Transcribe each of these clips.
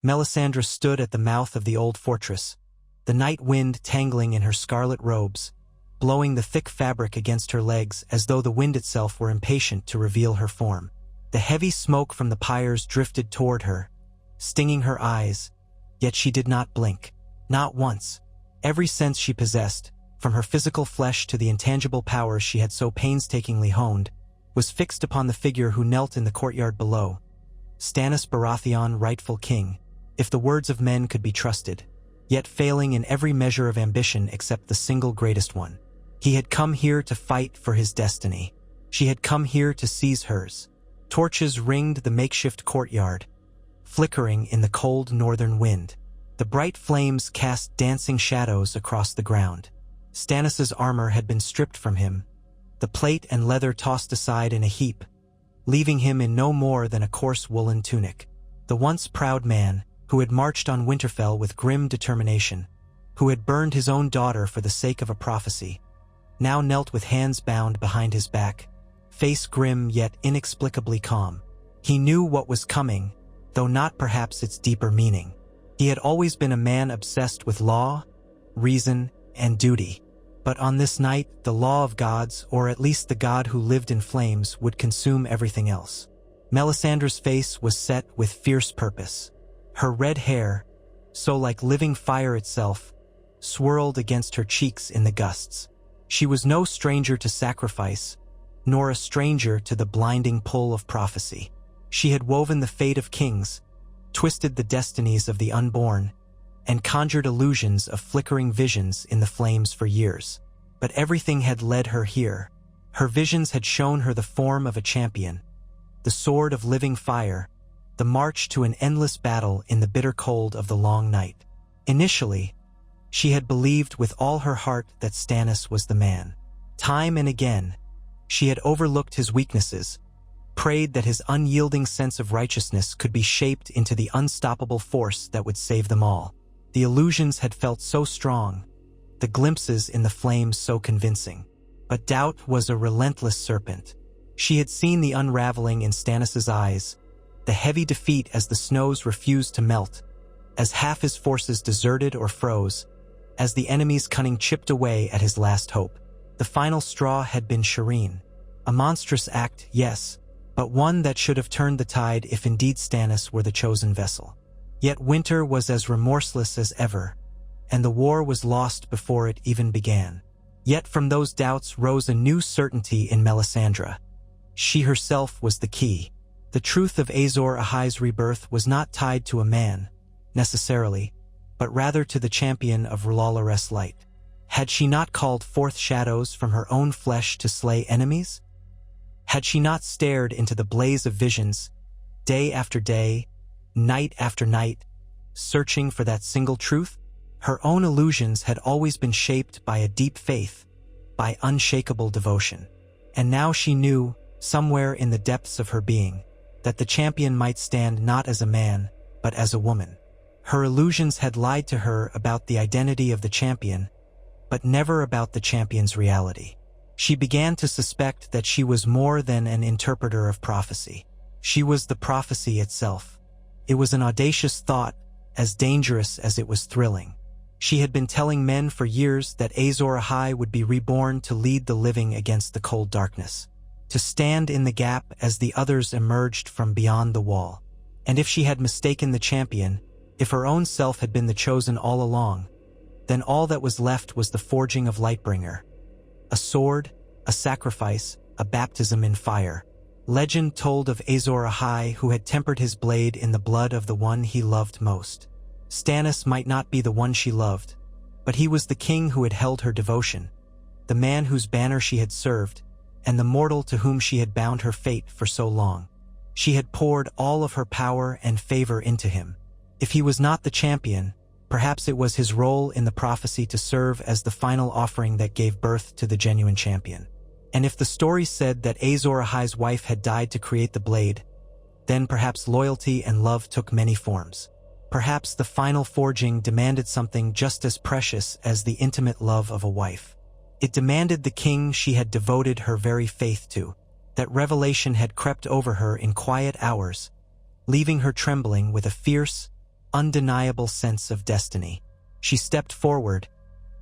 Melisandre stood at the mouth of the old fortress, the night wind tangling in her scarlet robes, blowing the thick fabric against her legs as though the wind itself were impatient to reveal her form. The heavy smoke from the pyres drifted toward her, stinging her eyes, yet she did not blink. Not once. Every sense she possessed, from her physical flesh to the intangible powers she had so painstakingly honed, was fixed upon the figure who knelt in the courtyard below. Stannis Baratheon, rightful king, if the words of men could be trusted, yet failing in every measure of ambition except the single greatest one. He had come here to fight for his destiny. She had come here to seize hers. Torches ringed the makeshift courtyard, flickering in the cold northern wind. The bright flames cast dancing shadows across the ground. Stannis's armor had been stripped from him, the plate and leather tossed aside in a heap, leaving him in no more than a coarse woolen tunic. The once proud man, who had marched on Winterfell with grim determination, who had burned his own daughter for the sake of a prophecy, now knelt with hands bound behind his back, face grim yet inexplicably calm. He knew what was coming, though not perhaps its deeper meaning. He had always been a man obsessed with law, reason, and duty. But on this night, the law of gods, or at least the god who lived in flames, would consume everything else. Melisandre's face was set with fierce purpose. Her red hair, so like living fire itself, swirled against her cheeks in the gusts. She was no stranger to sacrifice, nor a stranger to the blinding pull of prophecy. She had woven the fate of kings, twisted the destinies of the unborn, and conjured illusions of flickering visions in the flames for years. But everything had led her here. Her visions had shown her the form of a champion, the sword of living fire, the march to an endless battle in the bitter cold of the long night. Initially, she had believed with all her heart that Stannis was the man. Time and again, she had overlooked his weaknesses, prayed that his unyielding sense of righteousness could be shaped into the unstoppable force that would save them all. The illusions had felt so strong, the glimpses in the flames so convincing. But doubt was a relentless serpent. She had seen the unraveling in Stannis's eyes, the heavy defeat as the snows refused to melt, as half his forces deserted or froze, as the enemy's cunning chipped away at his last hope. The final straw had been Shireen. A monstrous act, yes, but one that should have turned the tide if indeed Stannis were the chosen vessel. Yet winter was as remorseless as ever, and the war was lost before it even began. Yet from those doubts rose a new certainty in Melisandre. She herself was the key. The truth of Azor Ahai's rebirth was not tied to a man, necessarily, but rather to the champion of R'hlloreth's light. Had she not called forth shadows from her own flesh to slay enemies? Had she not stared into the blaze of visions, day after day, night after night, searching for that single truth? Her own illusions had always been shaped by a deep faith, by unshakable devotion. And now she knew, somewhere in the depths of her being, that the champion might stand not as a man, but as a woman. Her illusions had lied to her about the identity of the champion, but never about the champion's reality. She began to suspect that she was more than an interpreter of prophecy. She was the prophecy itself. It was an audacious thought, as dangerous as it was thrilling. She had been telling men for years that Azor Ahai would be reborn to lead the living against the cold darkness, to stand in the gap as the others emerged from beyond the wall. And if she had mistaken the champion, if her own self had been the chosen all along, then all that was left was the forging of Lightbringer. A sword, a sacrifice, a baptism in fire. Legend told of Azor Ahai who had tempered his blade in the blood of the one he loved most. Stannis might not be the one she loved, but he was the king who had held her devotion, the man whose banner she had served, and the mortal to whom she had bound her fate for so long. She had poured all of her power and favor into him. If he was not the champion, perhaps it was his role in the prophecy to serve as the final offering that gave birth to the genuine champion. And if the story said that Azor Ahai's wife had died to create the blade, then perhaps loyalty and love took many forms. Perhaps the final forging demanded something just as precious as the intimate love of a wife. It demanded the king she had devoted her very faith to. That revelation had crept over her in quiet hours, leaving her trembling with a fierce, undeniable sense of destiny. She stepped forward,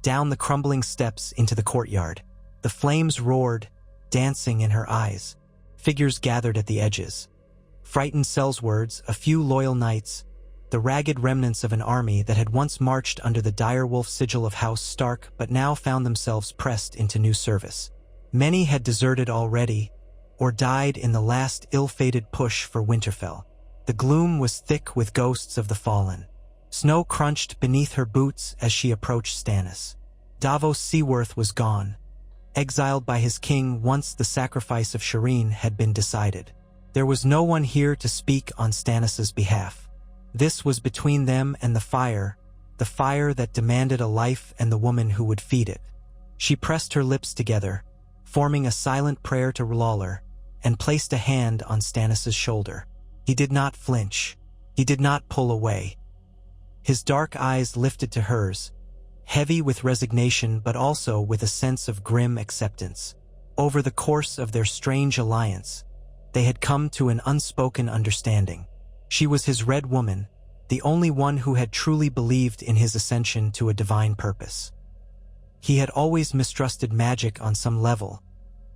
down the crumbling steps into the courtyard. The flames roared, dancing in her eyes. Figures gathered at the edges. Frightened Sellswords, a few loyal knights, the ragged remnants of an army that had once marched under the direwolf sigil of House Stark but now found themselves pressed into new service. Many had deserted already, or died in the last ill-fated push for Winterfell. The gloom was thick with ghosts of the fallen. Snow crunched beneath her boots as she approached Stannis. Davos Seaworth was gone, exiled by his king once the sacrifice of Shireen had been decided. There was no one here to speak on Stannis's behalf. This was between them and the fire that demanded a life and the woman who would feed it. She pressed her lips together, forming a silent prayer to R'hllor, and placed a hand on Stannis's shoulder. He did not flinch. He did not pull away. His dark eyes lifted to hers, heavy with resignation but also with a sense of grim acceptance. Over the course of their strange alliance, they had come to an unspoken understanding. She was his Red Woman, the only one who had truly believed in his ascension to a divine purpose. He had always mistrusted magic on some level,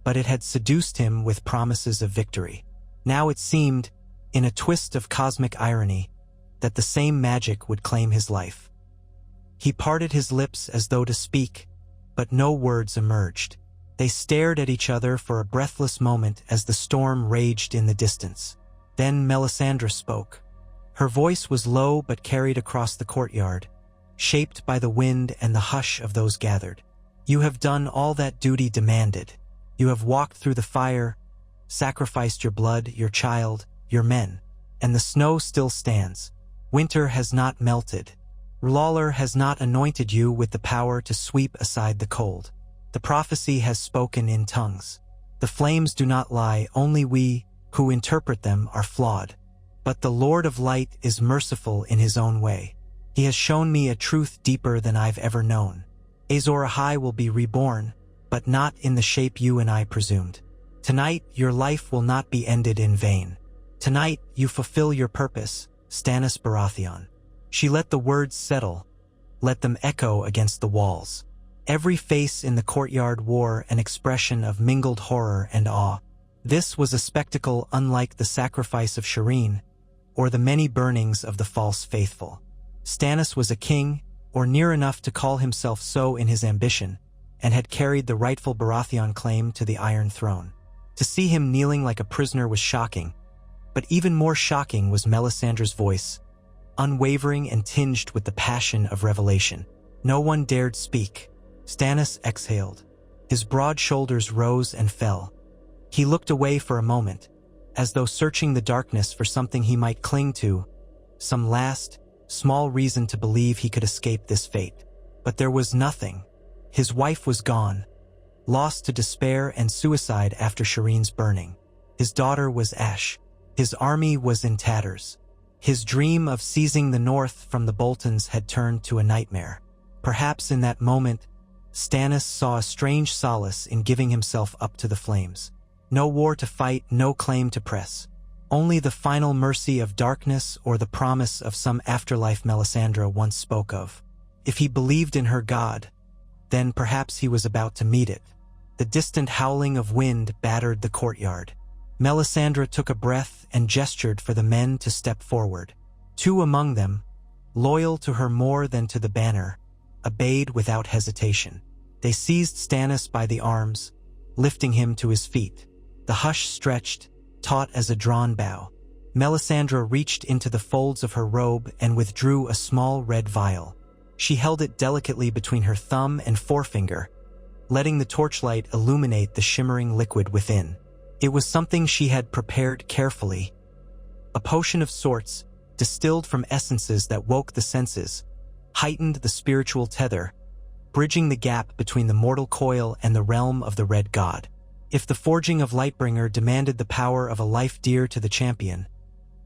but it had seduced him with promises of victory. Now it seemed, in a twist of cosmic irony, that the same magic would claim his life. He parted his lips as though to speak, but no words emerged. They stared at each other for a breathless moment as the storm raged in the distance. Then Melisandre spoke. Her voice was low but carried across the courtyard, shaped by the wind and the hush of those gathered. You have done all that duty demanded. You have walked through the fire, sacrificed your blood, your child, your men, and the snow still stands. Winter has not melted. R'hllor has not anointed you with the power to sweep aside the cold. The prophecy has spoken in tongues. The flames do not lie, only we, who interpret them, are flawed. But the Lord of Light is merciful in his own way. He has shown me a truth deeper than I've ever known. Azor Ahai will be reborn, but not in the shape you and I presumed. Tonight, your life will not be ended in vain. Tonight, you fulfill your purpose, Stannis Baratheon. She let the words settle, let them echo against the walls. Every face in the courtyard wore an expression of mingled horror and awe. This was a spectacle unlike the sacrifice of Shireen, or the many burnings of the false faithful. Stannis was a king, or near enough to call himself so in his ambition, and had carried the rightful Baratheon claim to the Iron Throne. To see him kneeling like a prisoner was shocking, but even more shocking was Melisandre's voice, unwavering and tinged with the passion of revelation. No one dared speak. Stannis exhaled. His broad shoulders rose and fell. He looked away for a moment, as though searching the darkness for something he might cling to, some last, small reason to believe he could escape this fate. But there was nothing. His wife was gone, lost to despair and suicide after Shireen's burning. His daughter was ash. His army was in tatters. His dream of seizing the north from the Boltons had turned to a nightmare. Perhaps in that moment, Stannis saw a strange solace in giving himself up to the flames. No war to fight, no claim to press. Only the final mercy of darkness or the promise of some afterlife Melisandre once spoke of. If he believed in her God, then perhaps he was about to meet it. The distant howling of wind battered the courtyard. Melisandre took a breath and gestured for the men to step forward. Two among them, loyal to her more than to the banner, obeyed without hesitation. They seized Stannis by the arms, lifting him to his feet. The hush stretched, taut as a drawn bow. Melisandre reached into the folds of her robe and withdrew a small red vial. She held it delicately between her thumb and forefinger, letting the torchlight illuminate the shimmering liquid within. It was something she had prepared carefully. A potion of sorts, distilled from essences that woke the senses, heightened the spiritual tether, bridging the gap between the mortal coil and the realm of the Red God. If the forging of Lightbringer demanded the power of a life dear to the champion,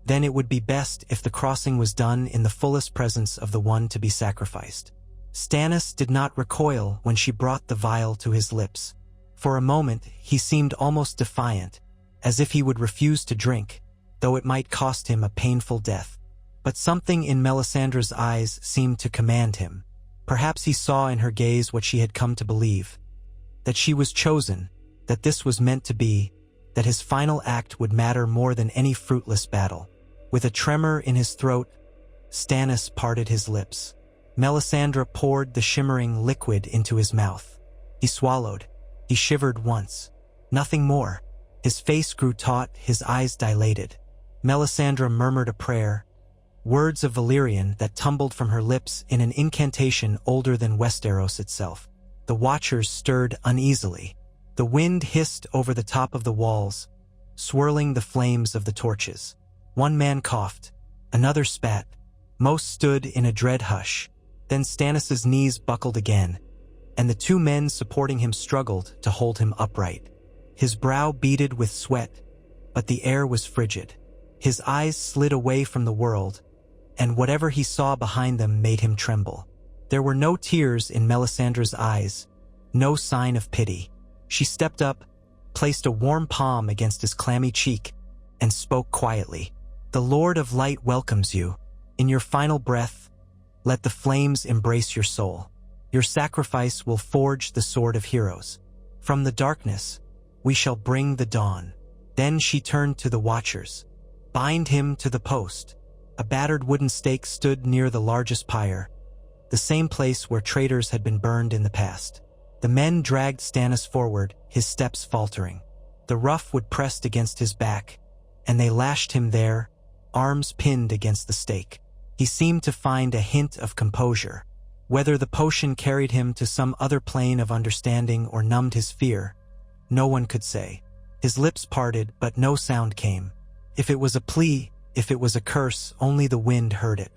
then it would be best if the crossing was done in the fullest presence of the one to be sacrificed. Stannis did not recoil when she brought the vial to his lips. For a moment, he seemed almost defiant, as if he would refuse to drink, though it might cost him a painful death. But something in Melisandre's eyes seemed to command him. Perhaps he saw in her gaze what she had come to believe. That she was chosen, that this was meant to be, that his final act would matter more than any fruitless battle. With a tremor in his throat, Stannis parted his lips. Melisandre poured the shimmering liquid into his mouth. He swallowed. He shivered once. Nothing more. His face grew taut, his eyes dilated. Melisandre murmured a prayer, words of Valyrian that tumbled from her lips in an incantation older than Westeros itself. The watchers stirred uneasily. The wind hissed over the top of the walls, swirling the flames of the torches. One man coughed, another spat. Most stood in a dread hush. Then Stannis' knees buckled again, and the two men supporting him struggled to hold him upright. His brow beaded with sweat, but the air was frigid. His eyes slid away from the world, and whatever he saw behind them made him tremble. There were no tears in Melisandre's eyes, no sign of pity. She stepped up, placed a warm palm against his clammy cheek, and spoke quietly. "The Lord of Light welcomes you. In your final breath, let the flames embrace your soul. Your sacrifice will forge the sword of heroes. From the darkness, we shall bring the dawn." Then she turned to the watchers. "Bind him to the post." A battered wooden stake stood near the largest pyre, the same place where traitors had been burned in the past. The men dragged Stannis forward, his steps faltering. The rough wood pressed against his back, and they lashed him there, arms pinned against the stake. He seemed to find a hint of composure. Whether the potion carried him to some other plane of understanding or numbed his fear, no one could say. His lips parted, but no sound came. If it was a plea, if it was a curse, only the wind heard it.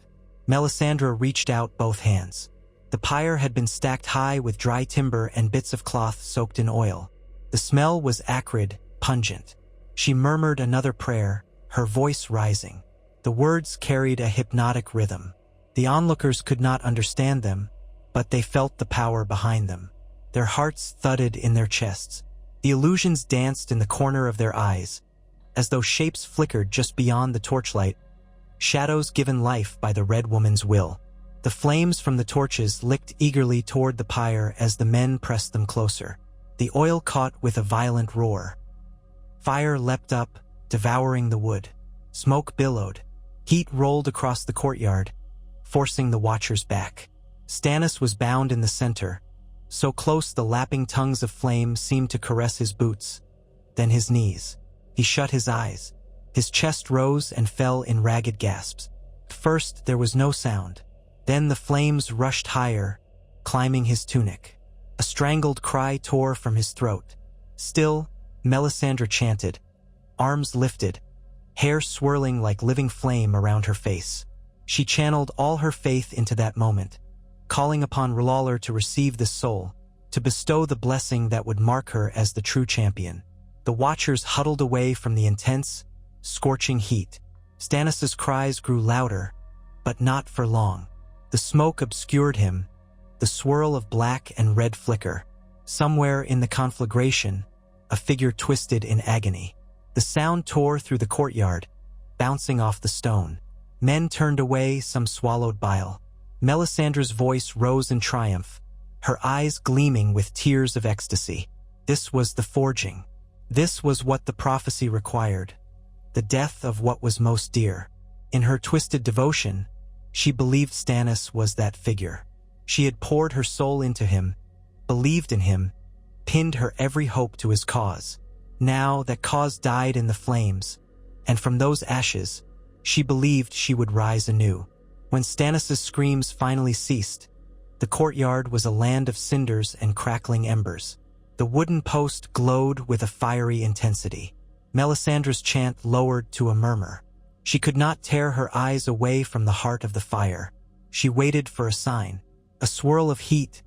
Melisandre reached out both hands. The pyre had been stacked high with dry timber and bits of cloth soaked in oil. The smell was acrid, pungent. She murmured another prayer, her voice rising. The words carried a hypnotic rhythm. The onlookers could not understand them, but they felt the power behind them. Their hearts thudded in their chests. The illusions danced in the corner of their eyes, as though shapes flickered just beyond the torchlight, shadows given life by the Red Woman's will. The flames from the torches licked eagerly toward the pyre as the men pressed them closer. The oil caught with a violent roar. Fire leapt up, devouring the wood. Smoke billowed. Heat rolled across the courtyard, forcing the watchers back. Stannis was bound in the center, so close the lapping tongues of flame seemed to caress his boots, then his knees. He shut his eyes. His chest rose and fell in ragged gasps. First there was no sound. Then the flames rushed higher, climbing his tunic. A strangled cry tore from his throat. Still, Melisandre chanted, arms lifted, hair swirling like living flame around her face. She channeled all her faith into that moment, calling upon R'hllor to receive this soul, to bestow the blessing that would mark her as the true champion. The watchers huddled away from the intense, scorching heat. Stannis' cries grew louder, but not for long. The smoke obscured him, the swirl of black and red flicker. Somewhere in the conflagration, a figure twisted in agony. The sound tore through the courtyard, bouncing off the stone. Men turned away, some swallowed bile. Melisandre's voice rose in triumph, her eyes gleaming with tears of ecstasy. This was the forging. This was what the prophecy required, the death of what was most dear. In her twisted devotion, she believed Stannis was that figure. She had poured her soul into him, believed in him, pinned her every hope to his cause. Now that cause died in the flames, and from those ashes, she believed she would rise anew. When Stannis' screams finally ceased, the courtyard was a land of cinders and crackling embers. The wooden post glowed with a fiery intensity. Melisandre's chant lowered to a murmur. She could not tear her eyes away from the heart of the fire. She waited for a sign, a swirl of heat,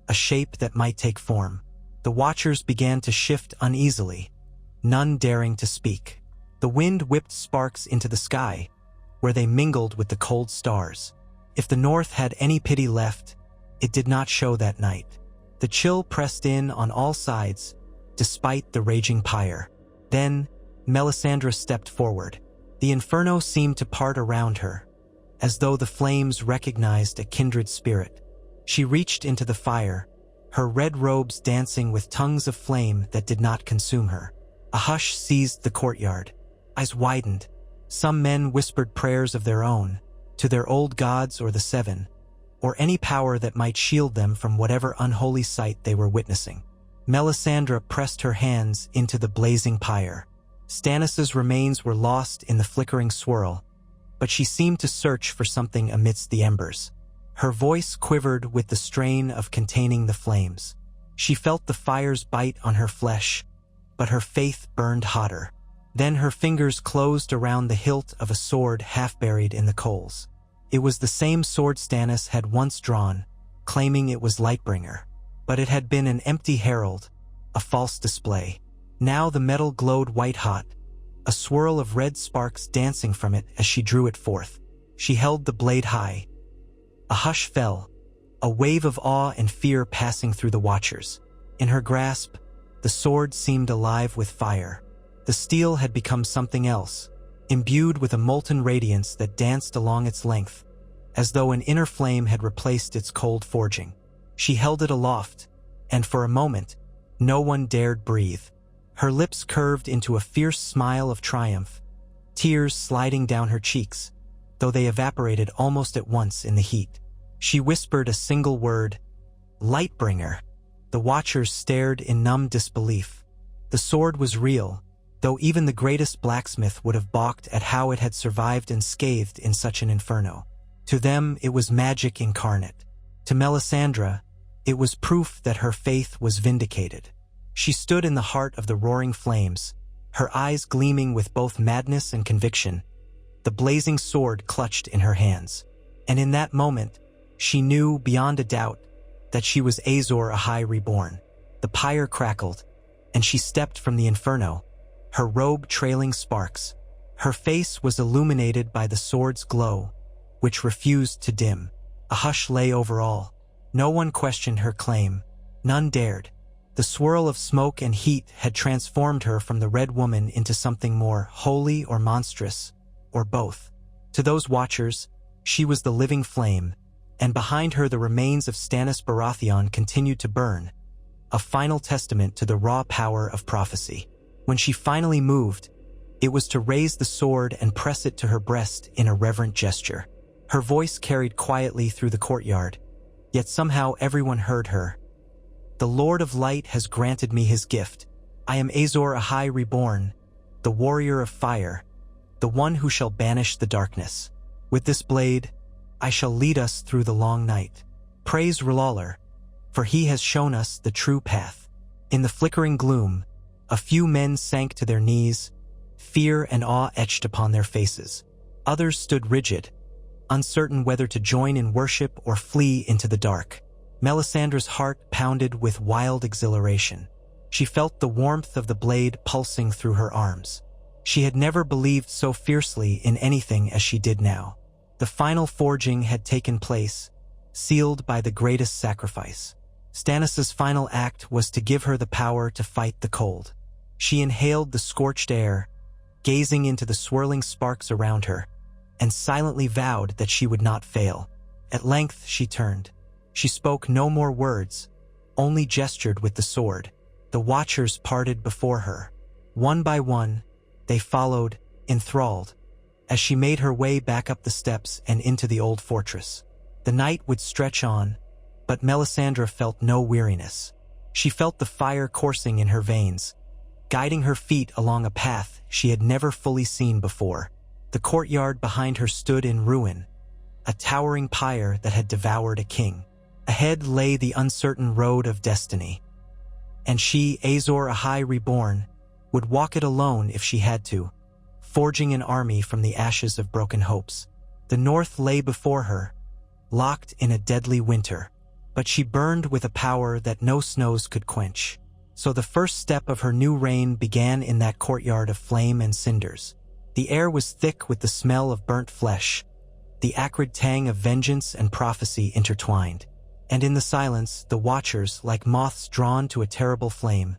a shape that might take form. The watchers began to shift uneasily, none daring to speak. The wind whipped sparks into the sky, where they mingled with the cold stars. If the north had any pity left, it did not show that night. The chill pressed in on all sides, despite the raging pyre. Then, Melisandre stepped forward. The inferno seemed to part around her, as though the flames recognized a kindred spirit. She reached into the fire, her red robes dancing with tongues of flame that did not consume her. A hush seized the courtyard. Eyes widened. Some men whispered prayers of their own, to their old gods or the Seven, or any power that might shield them from whatever unholy sight they were witnessing. Melisandre pressed her hands into the blazing pyre. Stannis's remains were lost in the flickering swirl, but she seemed to search for something amidst the embers. Her voice quivered with the strain of containing the flames. She felt the fire's bite on her flesh, but her faith burned hotter. Then her fingers closed around the hilt of a sword half buried in the coals. It was the same sword Stannis had once drawn, claiming it was Lightbringer. But it had been an empty herald, a false display. Now the metal glowed white-hot, a swirl of red sparks dancing from it as she drew it forth. She held the blade high. A hush fell, a wave of awe and fear passing through the watchers. In her grasp, the sword seemed alive with fire. The steel had become something else, imbued with a molten radiance that danced along its length, as though an inner flame had replaced its cold forging. She held it aloft, and for a moment, no one dared breathe. Her lips curved into a fierce smile of triumph, tears sliding down her cheeks, though they evaporated almost at once in the heat. She whispered a single word, "Lightbringer." The watchers stared in numb disbelief. The sword was real, though even the greatest blacksmith would have balked at how it had survived unscathed in such an inferno. To them, it was magic incarnate. To Melisandre, it was proof that her faith was vindicated. She stood in the heart of the roaring flames, her eyes gleaming with both madness and conviction, the blazing sword clutched in her hands. And in that moment, she knew beyond a doubt that she was Azor Ahai reborn. The pyre crackled, and she stepped from the inferno, her robe trailing sparks. Her face was illuminated by the sword's glow, which refused to dim. A hush lay over all. No one questioned her claim. None dared. The swirl of smoke and heat had transformed her from the Red Woman into something more holy or monstrous, or both. To those watchers, she was the living flame, and behind her the remains of Stannis Baratheon continued to burn, a final testament to the raw power of prophecy. When she finally moved, it was to raise the sword and press it to her breast in a reverent gesture. Her voice carried quietly through the courtyard, yet somehow everyone heard her. "The Lord of Light has granted me his gift. I am Azor Ahai reborn, the warrior of fire, the one who shall banish the darkness. With this blade, I shall lead us through the long night. Praise R'hllor, for he has shown us the true path." In the flickering gloom, a few men sank to their knees, fear and awe etched upon their faces. Others stood rigid, uncertain whether to join in worship or flee into the dark. Melisandre's heart pounded with wild exhilaration. She felt the warmth of the blade pulsing through her arms. She had never believed so fiercely in anything as she did now. The final forging had taken place, sealed by the greatest sacrifice. Stannis's final act was to give her the power to fight the cold. She inhaled the scorched air, gazing into the swirling sparks around her, and silently vowed that she would not fail. At length she turned. She spoke no more words, only gestured with the sword. The watchers parted before her. One by one, they followed, enthralled, as she made her way back up the steps and into the old fortress. The night would stretch on, but Melisandre felt no weariness. She felt the fire coursing in her veins, guiding her feet along a path she had never fully seen before. The courtyard behind her stood in ruin, a towering pyre that had devoured a king. Ahead lay the uncertain road of destiny, and she, Azor Ahai reborn, would walk it alone if she had to, forging an army from the ashes of broken hopes. The north lay before her, locked in a deadly winter, but she burned with a power that no snows could quench. So the first step of her new reign began in that courtyard of flame and cinders. The air was thick with the smell of burnt flesh, the acrid tang of vengeance and prophecy intertwined. And in the silence, the watchers, like moths drawn to a terrible flame,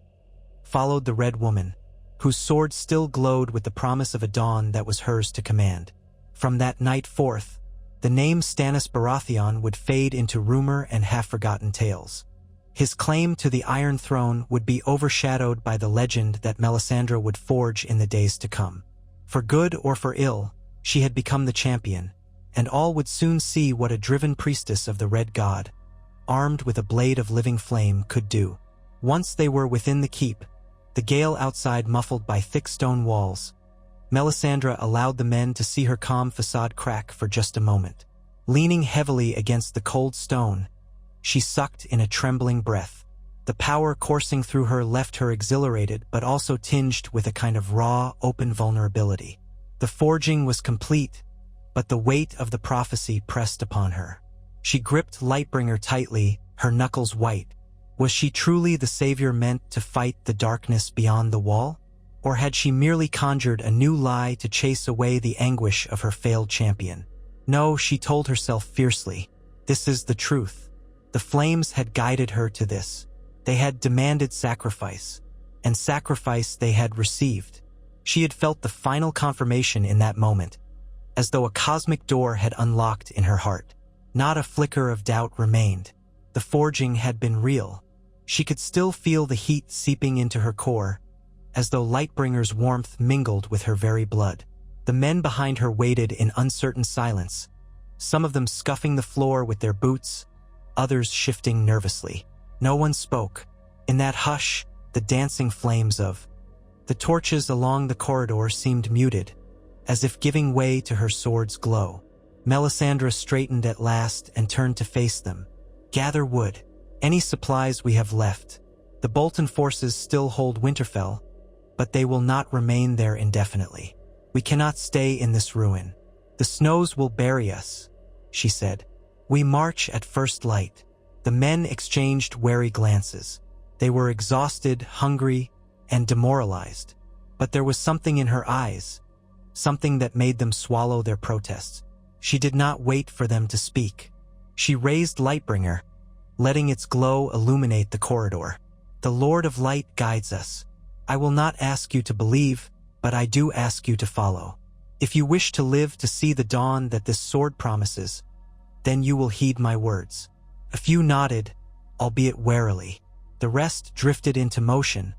followed the Red Woman, whose sword still glowed with the promise of a dawn that was hers to command. From that night forth, the name Stannis Baratheon would fade into rumor and half-forgotten tales. His claim to the Iron Throne would be overshadowed by the legend that Melisandre would forge in the days to come. For good or for ill, she had become the champion, and all would soon see what a driven priestess of the Red God, armed with a blade of living flame, could do. Once they were within the keep, the gale outside muffled by thick stone walls, Melisandre allowed the men to see her calm facade crack for just a moment. Leaning heavily against the cold stone, she sucked in a trembling breath. The power coursing through her left her exhilarated but also tinged with a kind of raw, open vulnerability. The forging was complete, but the weight of the prophecy pressed upon her. She gripped Lightbringer tightly, her knuckles white. Was she truly the savior meant to fight the darkness beyond the wall? Or had she merely conjured a new lie to chase away the anguish of her failed champion? No, she told herself fiercely. This is the truth. The flames had guided her to this. They had demanded sacrifice, and sacrifice they had received. She had felt the final confirmation in that moment, as though a cosmic door had unlocked in her heart. Not a flicker of doubt remained. The forging had been real. She could still feel the heat seeping into her core, as though Lightbringer's warmth mingled with her very blood. The men behind her waited in uncertain silence, some of them scuffing the floor with their boots, others shifting nervously. No one spoke. In that hush, the dancing flames of the torches along the corridor seemed muted, as if giving way to her sword's glow. Melisandre straightened at last and turned to face them. Gather wood. Any supplies we have left. The Bolton forces still hold Winterfell, but they will not remain there indefinitely. We cannot stay in this ruin. The snows will bury us, she said. We march at first light. The men exchanged wary glances. They were exhausted, hungry, and demoralized. But there was something in her eyes, something that made them swallow their protests. She did not wait for them to speak. She raised Lightbringer, letting its glow illuminate the corridor. The Lord of Light guides us. I will not ask you to believe, but I do ask you to follow. If you wish to live to see the dawn that this sword promises, then you will heed my words. A few nodded, albeit warily. The rest drifted into motion,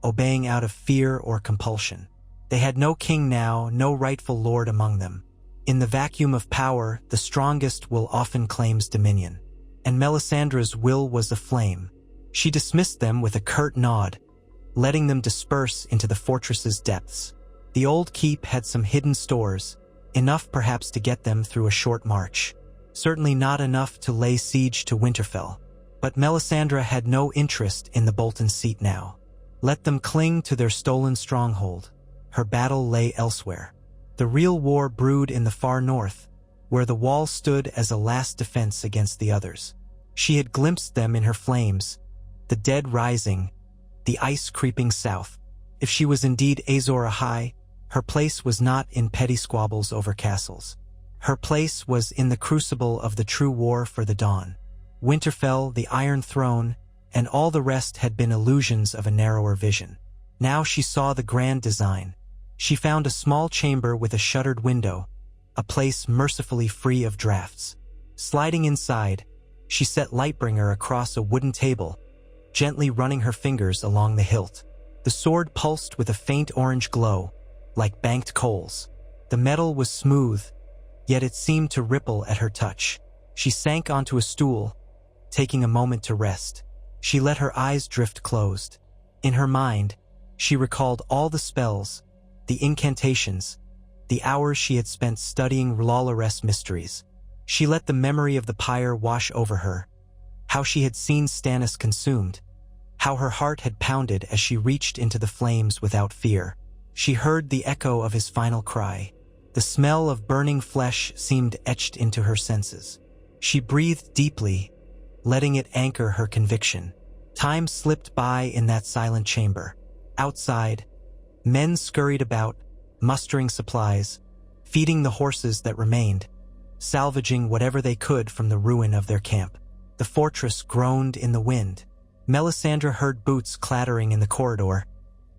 obeying out of fear or compulsion. They had no king now, no rightful lord among them. In the vacuum of power, the strongest will often claims dominion. And Melisandre's will was aflame. She dismissed them with a curt nod, letting them disperse into the fortress's depths. The old keep had some hidden stores, enough perhaps to get them through a short march. Certainly not enough to lay siege to Winterfell. But Melisandre had no interest in the Bolton seat now. Let them cling to their stolen stronghold. Her battle lay elsewhere. The real war brewed in the far north, where the wall stood as a last defense against the others. She had glimpsed them in her flames, the dead rising, the ice creeping south. If she was indeed Azor Ahai, her place was not in petty squabbles over castles. Her place was in the crucible of the true war for the dawn. Winterfell, the Iron Throne, and all the rest had been illusions of a narrower vision. Now she saw the grand design. She found a small chamber with a shuttered window, a place mercifully free of drafts. Sliding inside, she set Lightbringer across a wooden table, gently running her fingers along the hilt. The sword pulsed with a faint orange glow, like banked coals. The metal was smooth, yet it seemed to ripple at her touch. She sank onto a stool, taking a moment to rest. She let her eyes drift closed. In her mind, she recalled all the spells, the incantations, the hours she had spent studying Lawloress mysteries. She let the memory of the pyre wash over her, how she had seen Stannis consumed, how her heart had pounded as she reached into the flames without fear. She heard the echo of his final cry. The smell of burning flesh seemed etched into her senses. She breathed deeply, letting it anchor her conviction. Time slipped by in that silent chamber. Outside, men scurried about, mustering supplies, feeding the horses that remained, salvaging whatever they could from the ruin of their camp. The fortress groaned in the wind. Melisandre heard boots clattering in the corridor,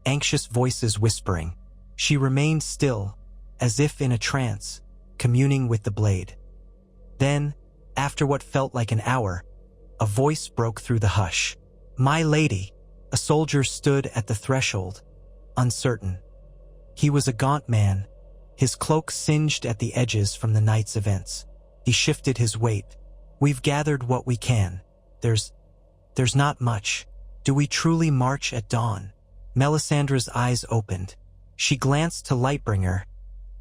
anxious voices whispering. She remained still, as if in a trance, communing with the blade. Then, after what felt like an hour, a voice broke through the hush. "My lady!" A soldier stood at the threshold, uncertain. He was a gaunt man, his cloak singed at the edges from the night's events. He shifted his weight. "We've gathered what we can. There's not much. Do we truly march at dawn?" Melisandre's eyes opened. She glanced to Lightbringer,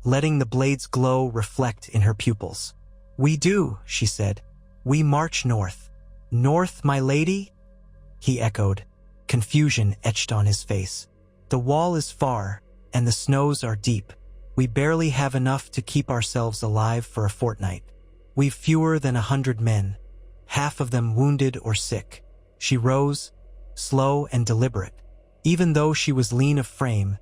letting the blade's glow reflect in her pupils. "We do," she said. "We march north." "North, my lady?" he echoed, confusion etched on his face. "The wall is far, and the snows are deep. We barely have enough to keep ourselves alive for a fortnight. We've fewer than 100 men, half of them wounded or sick." She rose, slow and deliberate. Even though she was lean of frame,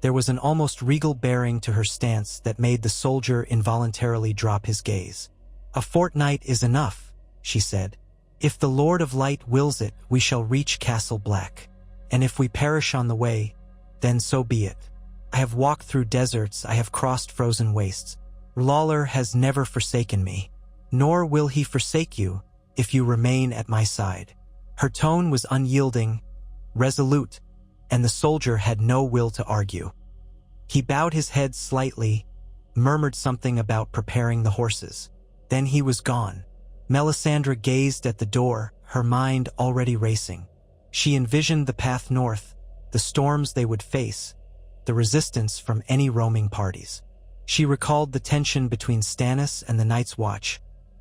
there was an almost regal bearing to her stance that made the soldier involuntarily drop his gaze. "A fortnight is enough," she said. "If the Lord of Light wills it, we shall reach Castle Black. And if we perish on the way, then so be it. I have walked through deserts, I have crossed frozen wastes. Lawler has never forsaken me, nor will he forsake you if you remain at my side." Her tone was unyielding, resolute, and the soldier had no will to argue. He bowed his head slightly, murmured something about preparing the horses. Then he was gone. Melisandre gazed at the door, her mind already racing. She envisioned the path north, the storms they would face, the resistance from any roaming parties. She recalled the tension between Stannis and the Night's Watch,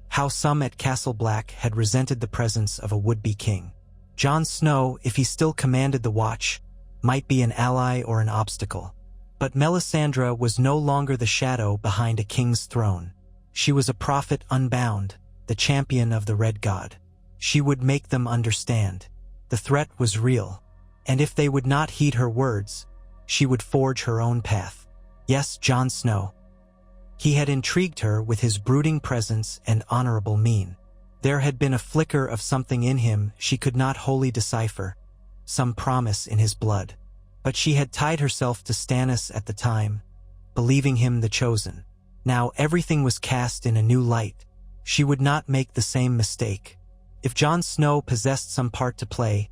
how some at Castle Black had resented the presence of a would-be king. Jon Snow, if he still commanded the Watch, might be an ally or an obstacle. But Melisandre was no longer the shadow behind a king's throne. She was a prophet unbound, the champion of the Red God. She would make them understand. The threat was real, and if they would not heed her words, she would forge her own path. Yes, Jon Snow. He had intrigued her with his brooding presence and honorable mien. There had been a flicker of something in him she could not wholly decipher, some promise in his blood. But she had tied herself to Stannis at the time, believing him the chosen. Now everything was cast in a new light. She would not make the same mistake. If Jon Snow possessed some part to play,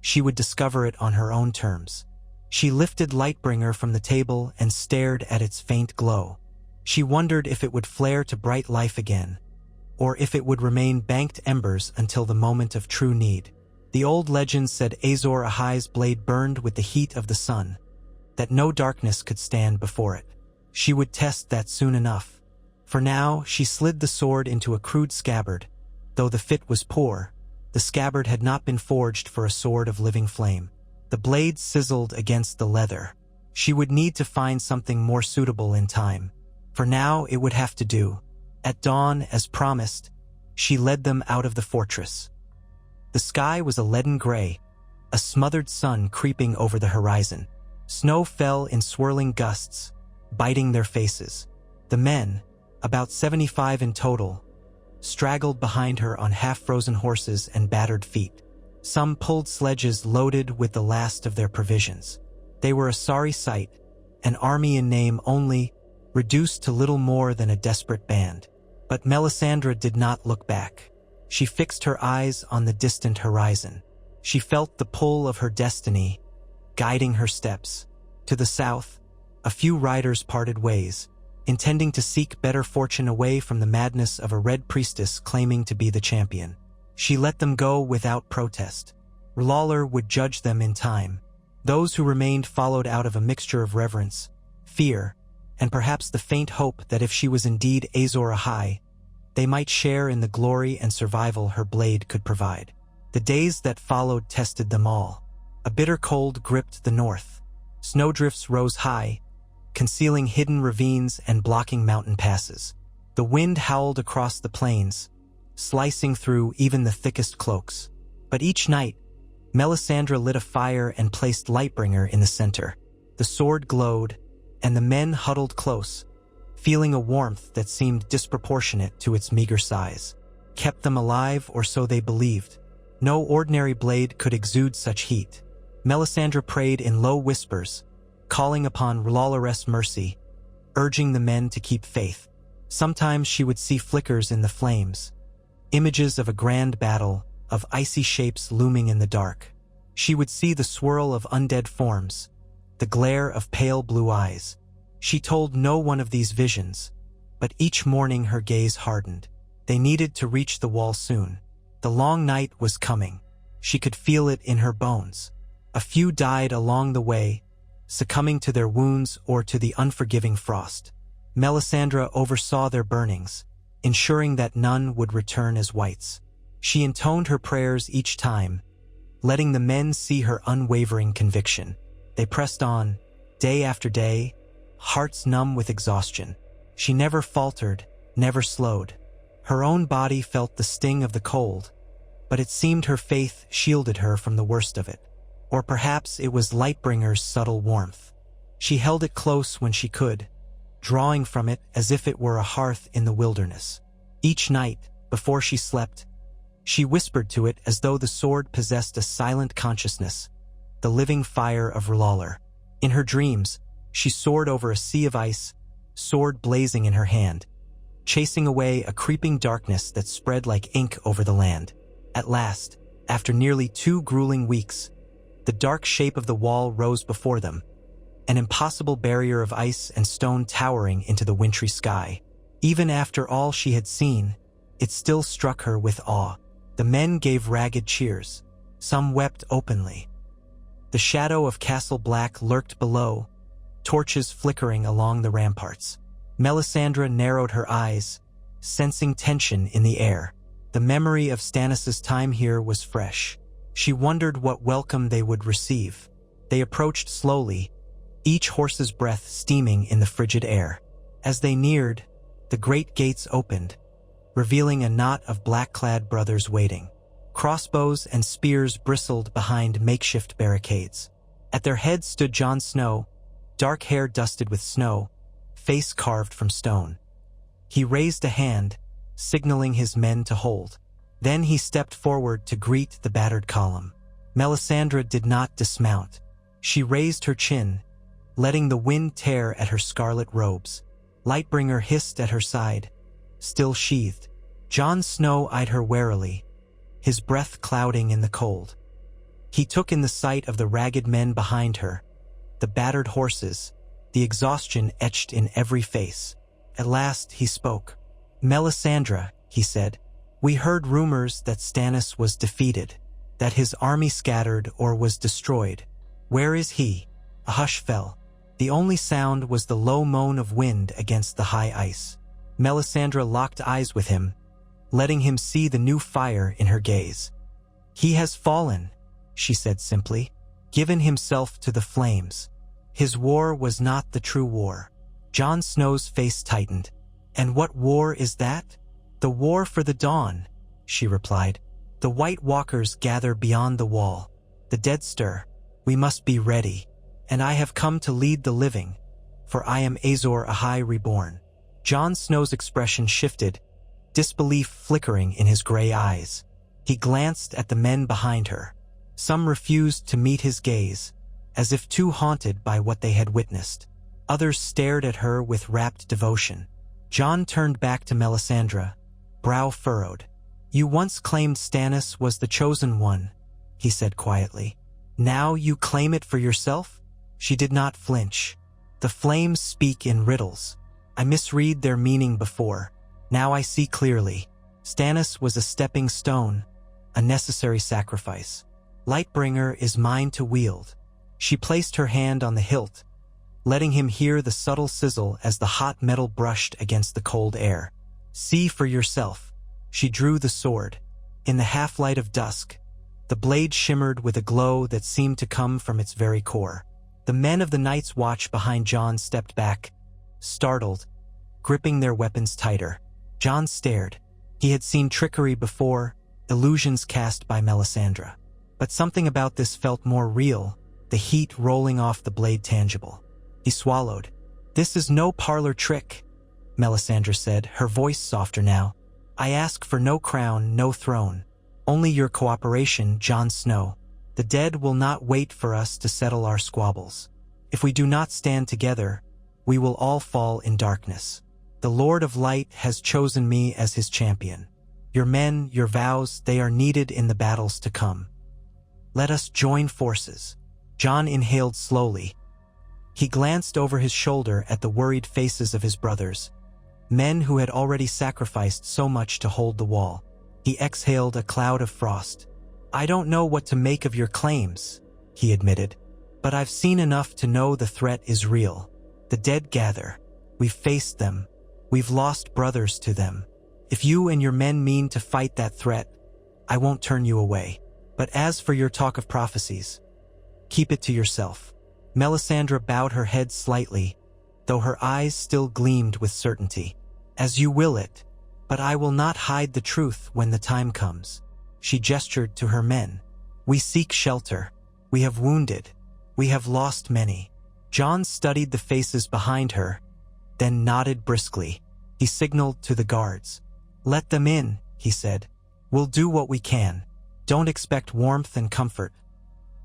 she would discover it on her own terms. She lifted Lightbringer from the table and stared at its faint glow. She wondered if it would flare to bright life again, or if it would remain banked embers until the moment of true need. The old legend said Azor Ahai's blade burned with the heat of the sun, that no darkness could stand before it. She would test that soon enough. For now, she slid the sword into a crude scabbard. Though the fit was poor, the scabbard had not been forged for a sword of living flame. The blade sizzled against the leather. She would need to find something more suitable in time. For now, it would have to do. At dawn, as promised, she led them out of the fortress. The sky was a leaden gray, a smothered sun creeping over the horizon. Snow fell in swirling gusts, biting their faces. The men, about 75 in total, straggled behind her on half-frozen horses and battered feet. Some pulled sledges loaded with the last of their provisions. They were a sorry sight, an army in name only, reduced to little more than a desperate band. But Melisandre did not look back. She fixed her eyes on the distant horizon. She felt the pull of her destiny, guiding her steps. To the south, a few riders parted ways, intending to seek better fortune away from the madness of a red priestess claiming to be the champion. She let them go without protest. Lawler would judge them in time. Those who remained followed out of a mixture of reverence, fear, and perhaps the faint hope that if she was indeed Azor Ahai, they might share in the glory and survival her blade could provide. The days that followed tested them all. A bitter cold gripped the north. Snowdrifts rose high, concealing hidden ravines and blocking mountain passes. The wind howled across the plains, slicing through even the thickest cloaks. But each night, Melisandre lit a fire and placed Lightbringer in the center. The sword glowed, and the men huddled close, feeling a warmth that seemed disproportionate to its meager size. Kept them alive, or so they believed. No ordinary blade could exude such heat. Melisandre prayed in low whispers, calling upon Lawler's mercy, urging the men to keep faith. Sometimes she would see flickers in the flames, images of a grand battle, of icy shapes looming in the dark. She would see the swirl of undead forms, the glare of pale blue eyes. She told no one of these visions, but each morning her gaze hardened. They needed to reach the wall soon. The long night was coming. She could feel it in her bones. A few died along the way, succumbing to their wounds or to the unforgiving frost. Melisandre oversaw their burnings, ensuring that none would return as whites. She intoned her prayers each time, letting the men see her unwavering conviction. They pressed on, day after day, hearts numb with exhaustion. She never faltered, never slowed. Her own body felt the sting of the cold, but it seemed her faith shielded her from the worst of it. Or perhaps it was Lightbringer's subtle warmth. She held it close when she could, drawing from it as if it were a hearth in the wilderness. Each night, before she slept, she whispered to it as though the sword possessed a silent consciousness, the living fire of R'hllor. In her dreams, she soared over a sea of ice, sword blazing in her hand, chasing away a creeping darkness that spread like ink over the land. At last, after nearly 2 grueling weeks, the dark shape of the wall rose before them, an impossible barrier of ice and stone towering into the wintry sky. Even after all she had seen, it still struck her with awe. The men gave ragged cheers. Some wept openly. The shadow of Castle Black lurked below, torches flickering along the ramparts. Melisandre narrowed her eyes, sensing tension in the air. The memory of Stannis' time here was fresh. She wondered what welcome they would receive. They approached slowly, each horse's breath steaming in the frigid air. As they neared, the great gates opened, revealing a knot of black-clad brothers waiting. Crossbows and spears bristled behind makeshift barricades. At their head stood Jon Snow, dark hair dusted with snow, face carved from stone. He raised a hand, signaling his men to hold. Then he stepped forward to greet the battered column. Melisandre did not dismount. She raised her chin, letting the wind tear at her scarlet robes. Lightbringer hissed at her side, still sheathed. Jon Snow eyed her warily, his breath clouding in the cold. He took in the sight of the ragged men behind her, the battered horses, the exhaustion etched in every face. At last he spoke. "Melisandre," he said, "we heard rumors that Stannis was defeated, that his army scattered or was destroyed. Where is he?" A hush fell. The only sound was the low moan of wind against the high ice. Melisandre locked eyes with him, letting him see the new fire in her gaze. "He has fallen," she said simply, "given himself to the flames. His war was not the true war." Jon Snow's face tightened. "And what war is that?" "The war for the dawn," she replied. "The White Walkers gather beyond the wall. The dead stir. We must be ready. And I have come to lead the living, for I am Azor Ahai reborn." Jon Snow's expression shifted, disbelief flickering in his gray eyes. He glanced at the men behind her. Some refused to meet his gaze, as if too haunted by what they had witnessed. Others stared at her with rapt devotion. Jon turned back to Melisandre, brow furrowed. "You once claimed Stannis was the chosen one," he said quietly. "Now you claim it for yourself?" She did not flinch. "The flames speak in riddles. I misread their meaning before. Now I see clearly. Stannis was a stepping stone, a necessary sacrifice. Lightbringer is mine to wield." She placed her hand on the hilt, letting him hear the subtle sizzle as the hot metal brushed against the cold air. "See for yourself." She drew the sword. In the half-light of dusk, the blade shimmered with a glow that seemed to come from its very core. The men of the Night's Watch behind Jon stepped back, startled, gripping their weapons tighter. Jon stared. He had seen trickery before, illusions cast by Melisandre. But something about this felt more real, the heat rolling off the blade tangible. He swallowed. "This is no parlor trick," Melisandre said, her voice softer now. "I ask for no crown, no throne. Only your cooperation, Jon Snow. The dead will not wait for us to settle our squabbles. If we do not stand together, we will all fall in darkness." The Lord of Light has chosen me as his champion. Your men, your vows, they are needed in the battles to come. Let us join forces." Jon inhaled slowly. He glanced over his shoulder at the worried faces of his brothers, men who had already sacrificed so much to hold the wall. He exhaled a cloud of frost. "I don't know what to make of your claims," he admitted, "but I've seen enough to know the threat is real. The dead gather. We've faced them. We've lost brothers to them. If you and your men mean to fight that threat, I won't turn you away. But as for your talk of prophecies, keep it to yourself." Melisandre bowed her head slightly, though her eyes still gleamed with certainty. "As you will it, but I will not hide the truth when the time comes." She gestured to her men. "We seek shelter. We have wounded. We have lost many." Jon studied the faces behind her, then nodded briskly. He signaled to the guards. "Let them in," he said. "We'll do what we can. Don't expect warmth and comfort.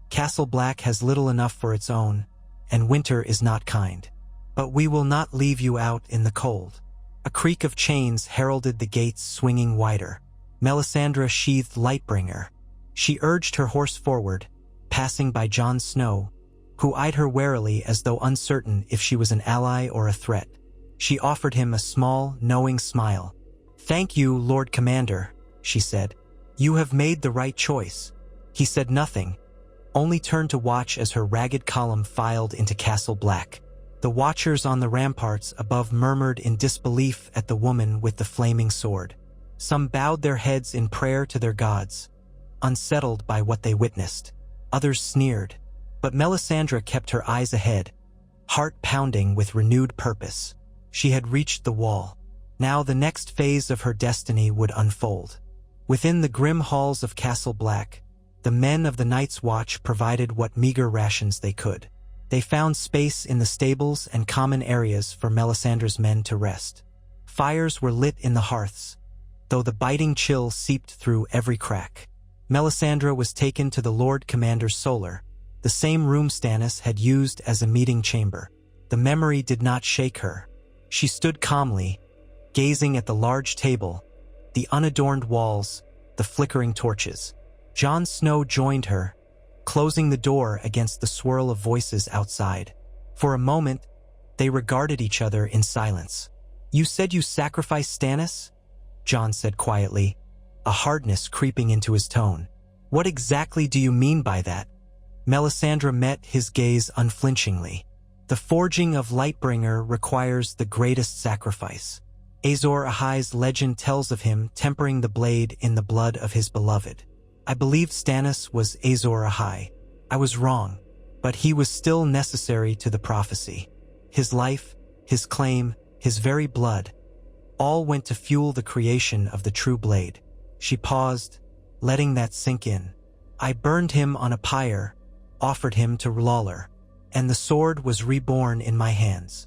Castle Black has little enough for its own, and winter is not kind. But we will not leave you out in the cold." A creak of chains heralded the gates swinging wider. Melisandre sheathed Lightbringer. She urged her horse forward, passing by Jon Snow, who eyed her warily as though uncertain if she was an ally or a threat. She offered him a small, knowing smile. "Thank you, Lord Commander," she said. "You have made the right choice." He said nothing, only turned to watch as her ragged column filed into Castle Black. The watchers on the ramparts above murmured in disbelief at the woman with the flaming sword. Some bowed their heads in prayer to their gods, unsettled by what they witnessed. Others sneered, but Melisandre kept her eyes ahead, heart pounding with renewed purpose. She had reached the wall. Now the next phase of her destiny would unfold. Within the grim halls of Castle Black, the men of the Night's Watch provided what meager rations they could. They found space in the stables and common areas for Melisandre's men to rest. Fires were lit in the hearths, though the biting chill seeped through every crack. Melisandre was taken to the Lord Commander's solar, the same room Stannis had used as a meeting chamber. The memory did not shake her. She stood calmly, gazing at the large table, the unadorned walls, the flickering torches. Jon Snow joined her, closing the door against the swirl of voices outside. For a moment, they regarded each other in silence. "You said you sacrificed Stannis?" Jon said quietly, a hardness creeping into his tone. "What exactly do you mean by that?" Melisandre met his gaze unflinchingly. "The forging of Lightbringer requires the greatest sacrifice. Azor Ahai's legend tells of him tempering the blade in the blood of his beloved. I believed Stannis was Azor Ahai. I was wrong, but he was still necessary to the prophecy. His life, his claim, his very blood, all went to fuel the creation of the true blade." She paused, letting that sink in. "I burned him on a pyre, offered him to Lawler, and the sword was reborn in my hands."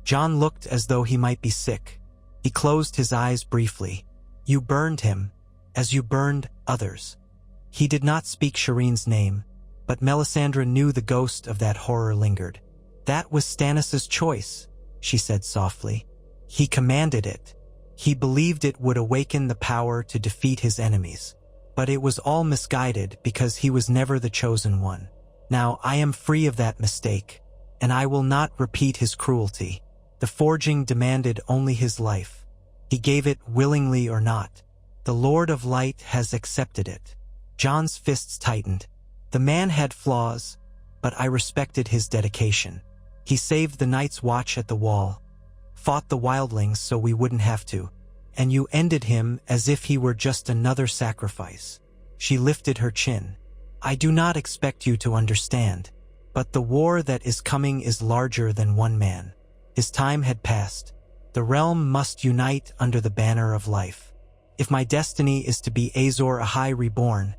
Jon looked as though he might be sick. He closed his eyes briefly. "You burned him, as you burned others." He did not speak Shireen's name, but Melisandre knew the ghost of that horror lingered. "That was Stannis' choice," she said softly. "He commanded it. He believed it would awaken the power to defeat his enemies. But it was all misguided because he was never the chosen one. Now I am free of that mistake, and I will not repeat his cruelty. The forging demanded only his life. He gave it willingly or not. The Lord of Light has accepted it." Jon's fists tightened. The man had flaws, but I respected his dedication. He saved the Night's Watch at the wall, fought the wildlings so we wouldn't have to, and you ended him as if he were just another sacrifice. She lifted her chin. "I do not expect you to understand, but the war that is coming is larger than one man. His time had passed. The realm must unite under the banner of life. If my destiny is to be Azor Ahai reborn,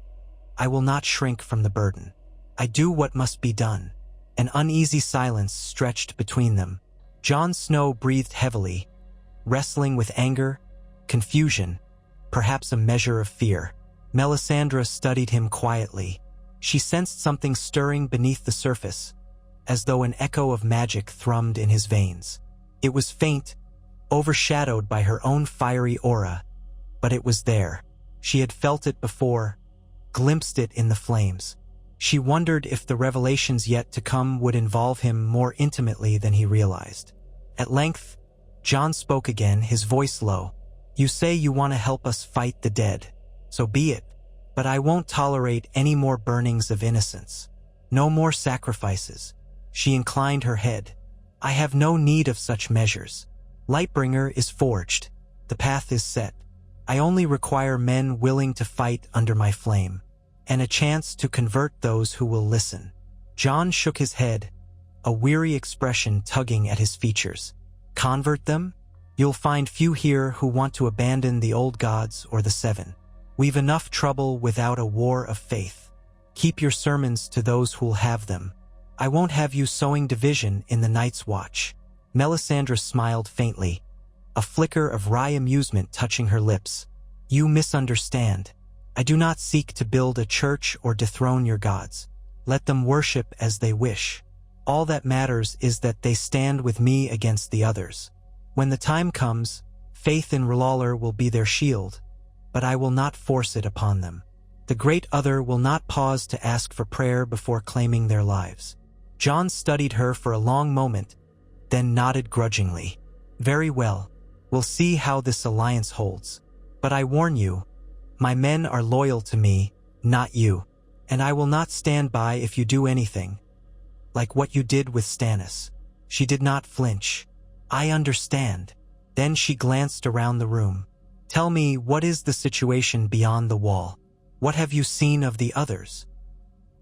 I will not shrink from the burden. I do what must be done." An uneasy silence stretched between them. Jon Snow breathed heavily, wrestling with anger, confusion, perhaps a measure of fear. Melisandre studied him quietly. She sensed something stirring beneath the surface, as though an echo of magic thrummed in his veins. It was faint, overshadowed by her own fiery aura, but it was there. She had felt it before, glimpsed it in the flames. She wondered if the revelations yet to come would involve him more intimately than he realized. At length, Jon spoke again, his voice low. "You say you want to help us fight the dead. So be it. But I won't tolerate any more burnings of innocence. No more sacrifices." She inclined her head. "I have no need of such measures. Lightbringer is forged. The path is set. I only require men willing to fight under my flame, and a chance to convert those who will listen." Jon shook his head, a weary expression tugging at his features. "Convert them? You'll find few here who want to abandon the old gods or the Seven. We've enough trouble without a war of faith. Keep your sermons to those who'll have them. I won't have you sowing division in the Night's Watch." Melisandre smiled faintly, a flicker of wry amusement touching her lips. "You misunderstand. I do not seek to build a church or dethrone your gods. Let them worship as they wish. All that matters is that they stand with me against the others. When the time comes, faith in R'hllor will be their shield, but I will not force it upon them. The great other will not pause to ask for prayer before claiming their lives." Jon studied her for a long moment, then nodded grudgingly. "Very well. We'll see how this alliance holds. But I warn you, my men are loyal to me, not you, and I will not stand by if you do anything like what you did with Stannis." She did not flinch. "I understand." Then she glanced around the room. "Tell me, what is the situation beyond the wall? What have you seen of the others?"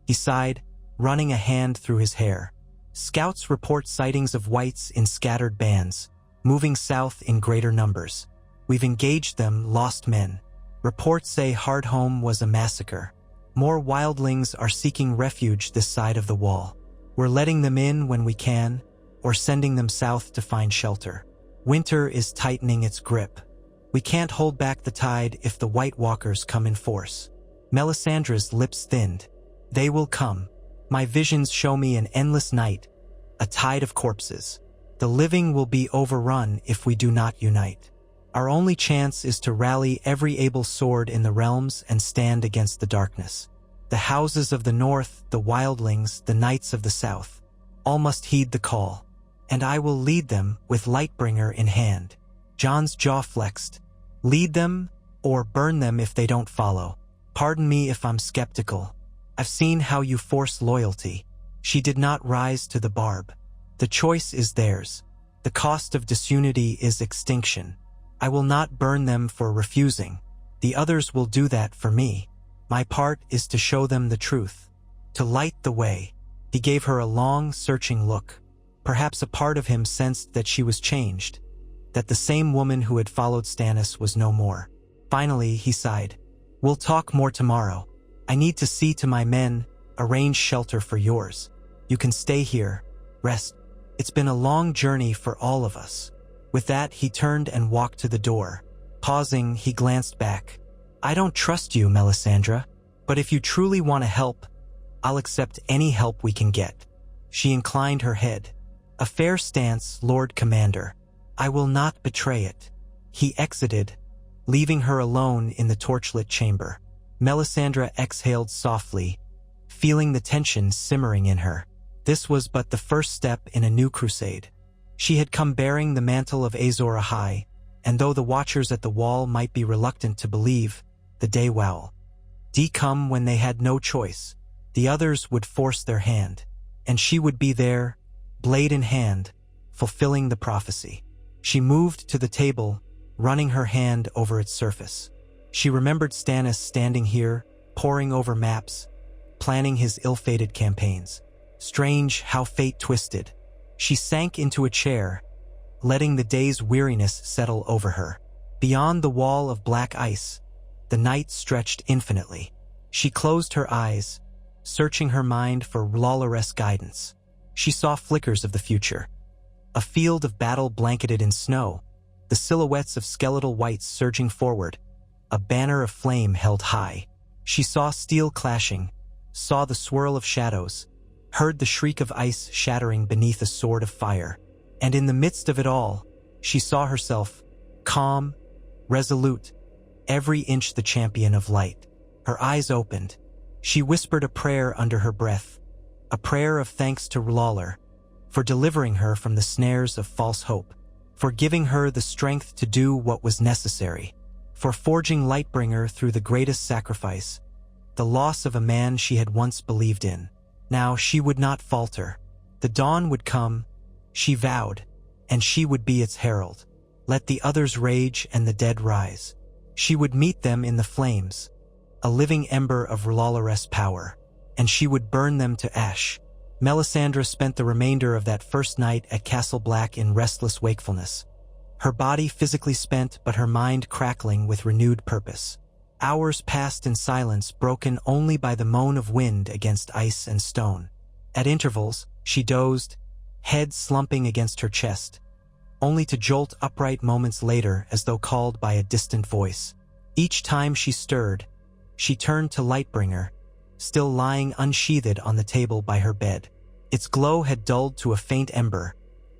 He sighed, running a hand through his hair. "Scouts report sightings of whites in scattered bands, moving south in greater numbers. We've engaged them, lost men. Reports say Hardhome was a massacre. More wildlings are seeking refuge this side of the wall. We're letting them in when we can, or sending them south to find shelter. Winter is tightening its grip. We can't hold back the tide if the White Walkers come in force." Melisandre's lips thinned. "They will come. My visions show me an endless night, a tide of corpses. The living will be overrun if we do not unite. Our only chance is to rally every able sword in the realms and stand against the darkness. The houses of the north, the wildlings, the knights of the south, all must heed the call, and I will lead them with Lightbringer in hand." Jon's jaw flexed. "Lead them, or burn them if they don't follow. Pardon me if I'm skeptical. I've seen how you force loyalty." She did not rise to the barb. "The choice is theirs. The cost of disunity is extinction. I will not burn them for refusing. The others will do that for me. My part is to show them the truth, to light the way." He gave her a long, searching look. Perhaps a part of him sensed that she was changed, that the same woman who had followed Stannis was no more. Finally, he sighed. "We'll talk more tomorrow. I need to see to my men, arrange shelter for yours. You can stay here, rest. It's been a long journey for all of us." With that, he turned and walked to the door. Pausing, he glanced back. "I don't trust you, Melisandre, but if you truly want to help, I'll accept any help we can get." She inclined her head. "A fair stance, Lord Commander. I will not betray it." He exited, leaving her alone in the torchlit chamber. Melisandre exhaled softly, feeling the tension simmering in her. This was but the first step in a new crusade. She had come bearing the mantle of Azor Ahai, and though the watchers at the wall might be reluctant to believe, the day will come when they had no choice. The others would force their hand, and she would be there, blade in hand, fulfilling the prophecy. She moved to the table, running her hand over its surface. She remembered Stannis standing here, poring over maps, planning his ill-fated campaigns. Strange how fate twisted. She sank into a chair, letting the day's weariness settle over her. Beyond the wall of black ice, the night stretched infinitely. She closed her eyes, searching her mind for R'hllor's guidance. She saw flickers of the future. A field of battle blanketed in snow, the silhouettes of skeletal wights surging forward, a banner of flame held high. She saw steel clashing, saw the swirl of shadows, heard the shriek of ice shattering beneath a sword of fire. And in the midst of it all, She saw herself, calm, resolute, every inch the champion of light. Her eyes opened. She whispered a prayer under her breath, a prayer of thanks to Lawler, for delivering her from the snares of false hope, for giving her the strength to do what was necessary, for forging Lightbringer through the greatest sacrifice, the loss of a man she had once believed in. Now she would not falter. The dawn would come, she vowed, and she would be its herald. Let the others rage and the dead rise. She would meet them in the flames, a living ember of Lawler's power, and she would burn them to ash. Melisandre spent the remainder of that first night at Castle Black in restless wakefulness, her body physically spent but her mind crackling with renewed purpose. Hours passed in silence, broken only by the moan of wind against ice and stone. At intervals, she dozed, head slumping against her chest, only to jolt upright moments later as though called by a distant voice. Each time she stirred, she turned to Lightbringer, still lying unsheathed on the table by her bed. Its glow had dulled to a faint ember,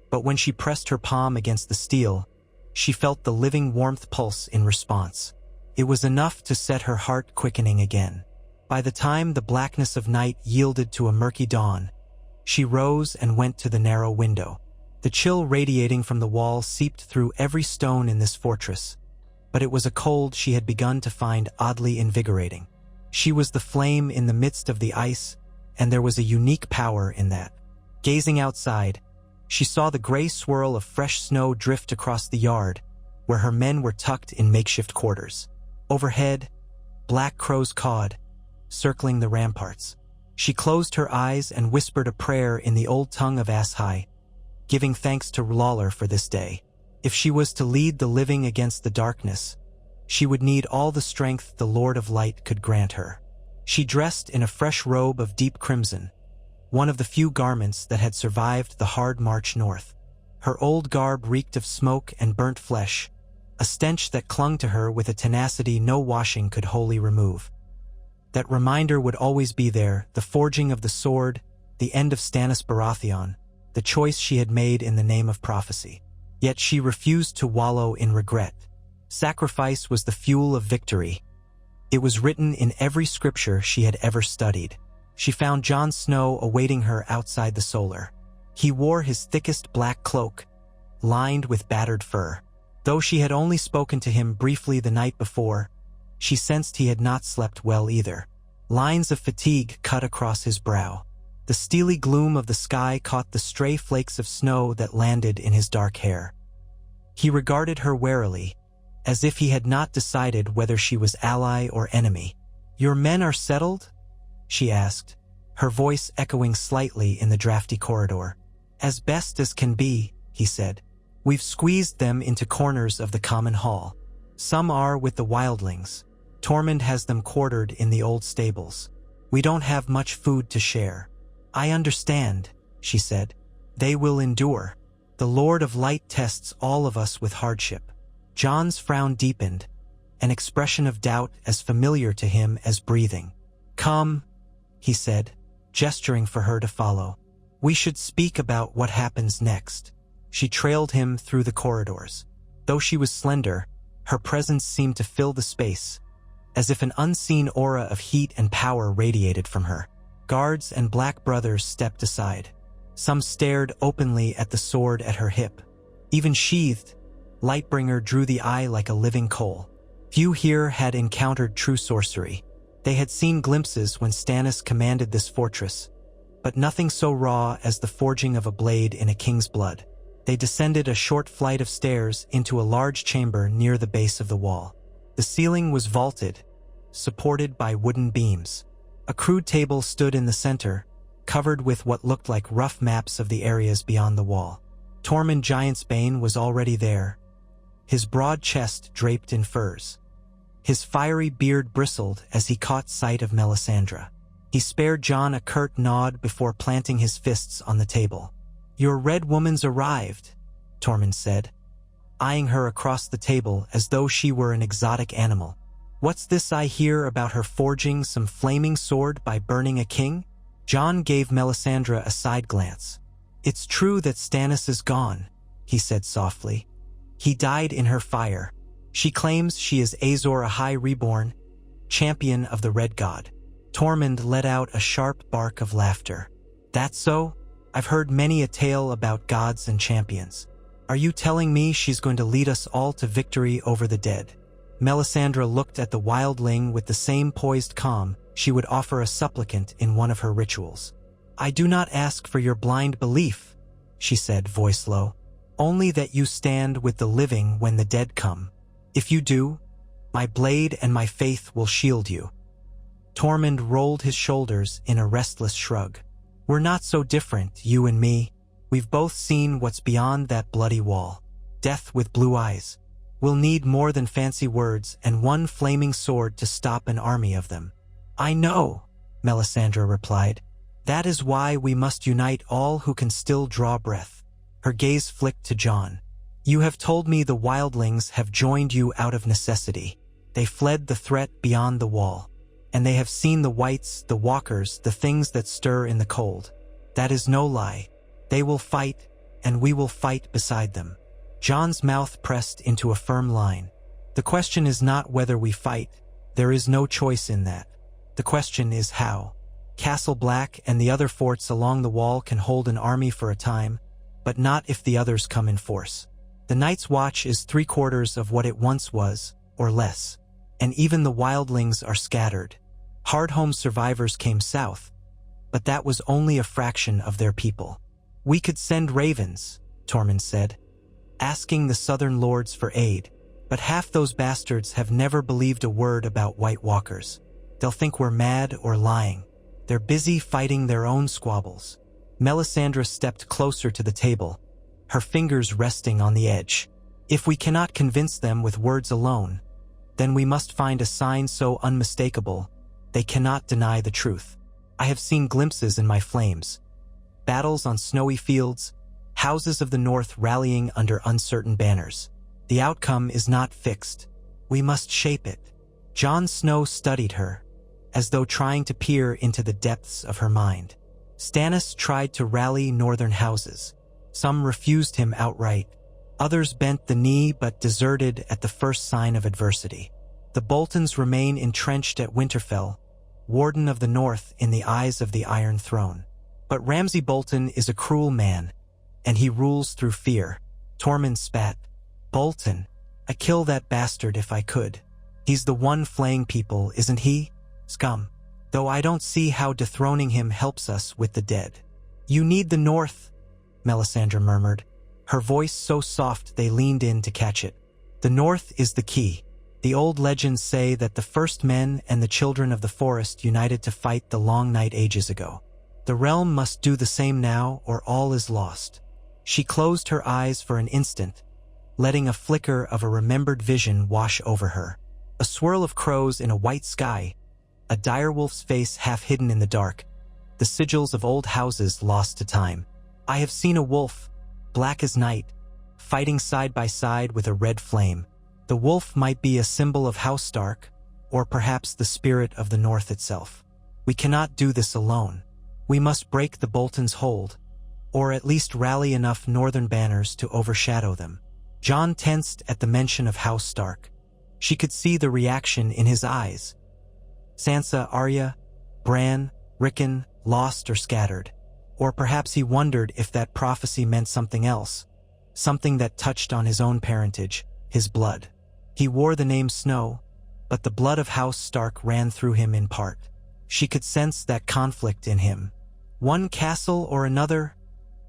but when she pressed her palm against the steel, she felt the living warmth pulse in response. It was enough to set her heart quickening again. By the time the blackness of night yielded to a murky dawn, she rose and went to the narrow window. The chill radiating from the wall seeped through every stone in this fortress, but it was a cold she had begun to find oddly invigorating. She was the flame in the midst of the ice, and there was a unique power in that. Gazing outside, she saw the gray swirl of fresh snow drift across the yard, where her men were tucked in makeshift quarters. Overhead, black crows cawed, circling the ramparts. She closed her eyes and whispered a prayer in the old tongue of Ahai, giving thanks to Lawler for this day. If she was to lead the living against the darkness, she would need all the strength the Lord of Light could grant her. She dressed in a fresh robe of deep crimson, one of the few garments that had survived the hard march north. Her old garb reeked of smoke and burnt flesh, a stench that clung to her with a tenacity no washing could wholly remove. That reminder would always be there, the forging of the sword, the end of Stannis Baratheon, the choice she had made in the name of prophecy. Yet she refused to wallow in regret. Sacrifice was the fuel of victory. It was written in every scripture she had ever studied. She found Jon Snow awaiting her outside the Solar. He wore his thickest black cloak, lined with battered fur. Though she had only spoken to him briefly the night before, she sensed he had not slept well either. Lines of fatigue cut across his brow. The steely gloom of the sky caught the stray flakes of snow that landed in his dark hair. He regarded her warily, as if he had not decided whether she was ally or enemy. "Your men are settled?" she asked, her voice echoing slightly in the drafty corridor. "As best as can be," he said. "We've squeezed them into corners of the common hall. Some are with the wildlings. Tormund has them quartered in the old stables. We don't have much food to share." "I understand," she said. "They will endure. The Lord of Light tests all of us with hardship." Jon's frown deepened, an expression of doubt as familiar to him as breathing. "Come," he said, gesturing for her to follow. "We should speak about what happens next." She trailed him through the corridors. Though she was slender, her presence seemed to fill the space, as if an unseen aura of heat and power radiated from her. Guards and black brothers stepped aside. Some stared openly at the sword at her hip. Even sheathed, Lightbringer drew the eye like a living coal. Few here had encountered true sorcery. They had seen glimpses when Stannis commanded this fortress, but nothing so raw as the forging of a blade in a king's blood. They descended a short flight of stairs into a large chamber near the base of the wall. The ceiling was vaulted, supported by wooden beams. A crude table stood in the center, covered with what looked like rough maps of the areas beyond the wall. Tormund Giantsbane was already there, his broad chest draped in furs. His fiery beard bristled as he caught sight of Melisandre. He spared Jon a curt nod before planting his fists on the table. "Your red woman's arrived," Tormund said, eyeing her across the table as though she were an exotic animal. "What's this I hear about her forging some flaming sword by burning a king?" Jon gave Melisandre a side glance. "It's true that Stannis is gone," he said softly. He died in her fire. She claims she is Azor Ahai reborn, champion of the Red God. Tormund let out a sharp bark of laughter. That's so? I've heard many a tale about gods and champions. Are you telling me she's going to lead us all to victory over the dead? Melisandre looked at the wildling with the same poised calm she would offer a supplicant in one of her rituals. I do not ask for your blind belief, she said, voice low. Only that you stand with the living when the dead come. If you do, my blade and my faith will shield you. Tormund rolled his shoulders in a restless shrug. We're not so different, you and me. We've both seen what's beyond that bloody wall. Death with blue eyes. We'll need more than fancy words and one flaming sword to stop an army of them. I know, Melisandre replied. That is why we must unite all who can still draw breath. Her gaze flicked to Jon. You have told me the wildlings have joined you out of necessity. They fled the threat beyond the wall. And they have seen the whites, the walkers, the things that stir in the cold. That is no lie. They will fight, and we will fight beside them. Jon's mouth pressed into a firm line. The question is not whether we fight. There is no choice in that. The question is how. Castle Black and the other forts along the wall can hold an army for a time, but not if the others come in force. The Night's Watch is 3/4 of what it once was, or less, and even the wildlings are scattered. Hardhome survivors came south, but that was only a fraction of their people. We could send ravens, Tormund said, asking the southern lords for aid, but half those bastards have never believed a word about White Walkers. They'll think we're mad or lying. They're busy fighting their own squabbles. Melisandre stepped closer to the table, her fingers resting on the edge. If we cannot convince them with words alone, then we must find a sign so unmistakable they cannot deny the truth. I have seen glimpses in my flames. Battles on snowy fields, houses of the north rallying under uncertain banners. The outcome is not fixed. We must shape it. Jon Snow studied her, as though trying to peer into the depths of her mind. Stannis tried to rally northern houses. Some refused him outright. Others bent the knee but deserted at the first sign of adversity. The Boltons remain entrenched at Winterfell, warden of the north in the eyes of the Iron Throne. But Ramsay Bolton is a cruel man, and he rules through fear. Tormund spat. Bolton, I'd kill that bastard if I could. He's the one flaying people, isn't he? Scum. Though I don't see how dethroning him helps us with the dead. You need the north, Melisandre murmured, her voice so soft they leaned in to catch it. The north is the key. The old legends say that the first men and the children of the forest united to fight the long night ages ago. The realm must do the same now, or all is lost. She closed her eyes for an instant, letting a flicker of a remembered vision wash over her. A swirl of crows in a white sky, a direwolf's face half hidden in the dark, the sigils of old houses lost to time. I have seen a wolf, black as night, fighting side by side with a red flame. The wolf might be a symbol of House Stark, or perhaps the spirit of the North itself. We cannot do this alone. We must break the Boltons' hold, or at least rally enough northern banners to overshadow them. Jon tensed at the mention of House Stark. She could see the reaction in his eyes. Sansa, Arya, Bran, Rickon, lost or scattered. Or perhaps he wondered if that prophecy meant something else, something that touched on his own parentage, his blood. He wore the name Snow, but the blood of House Stark ran through him in part. She could sense that conflict in him. One castle or another?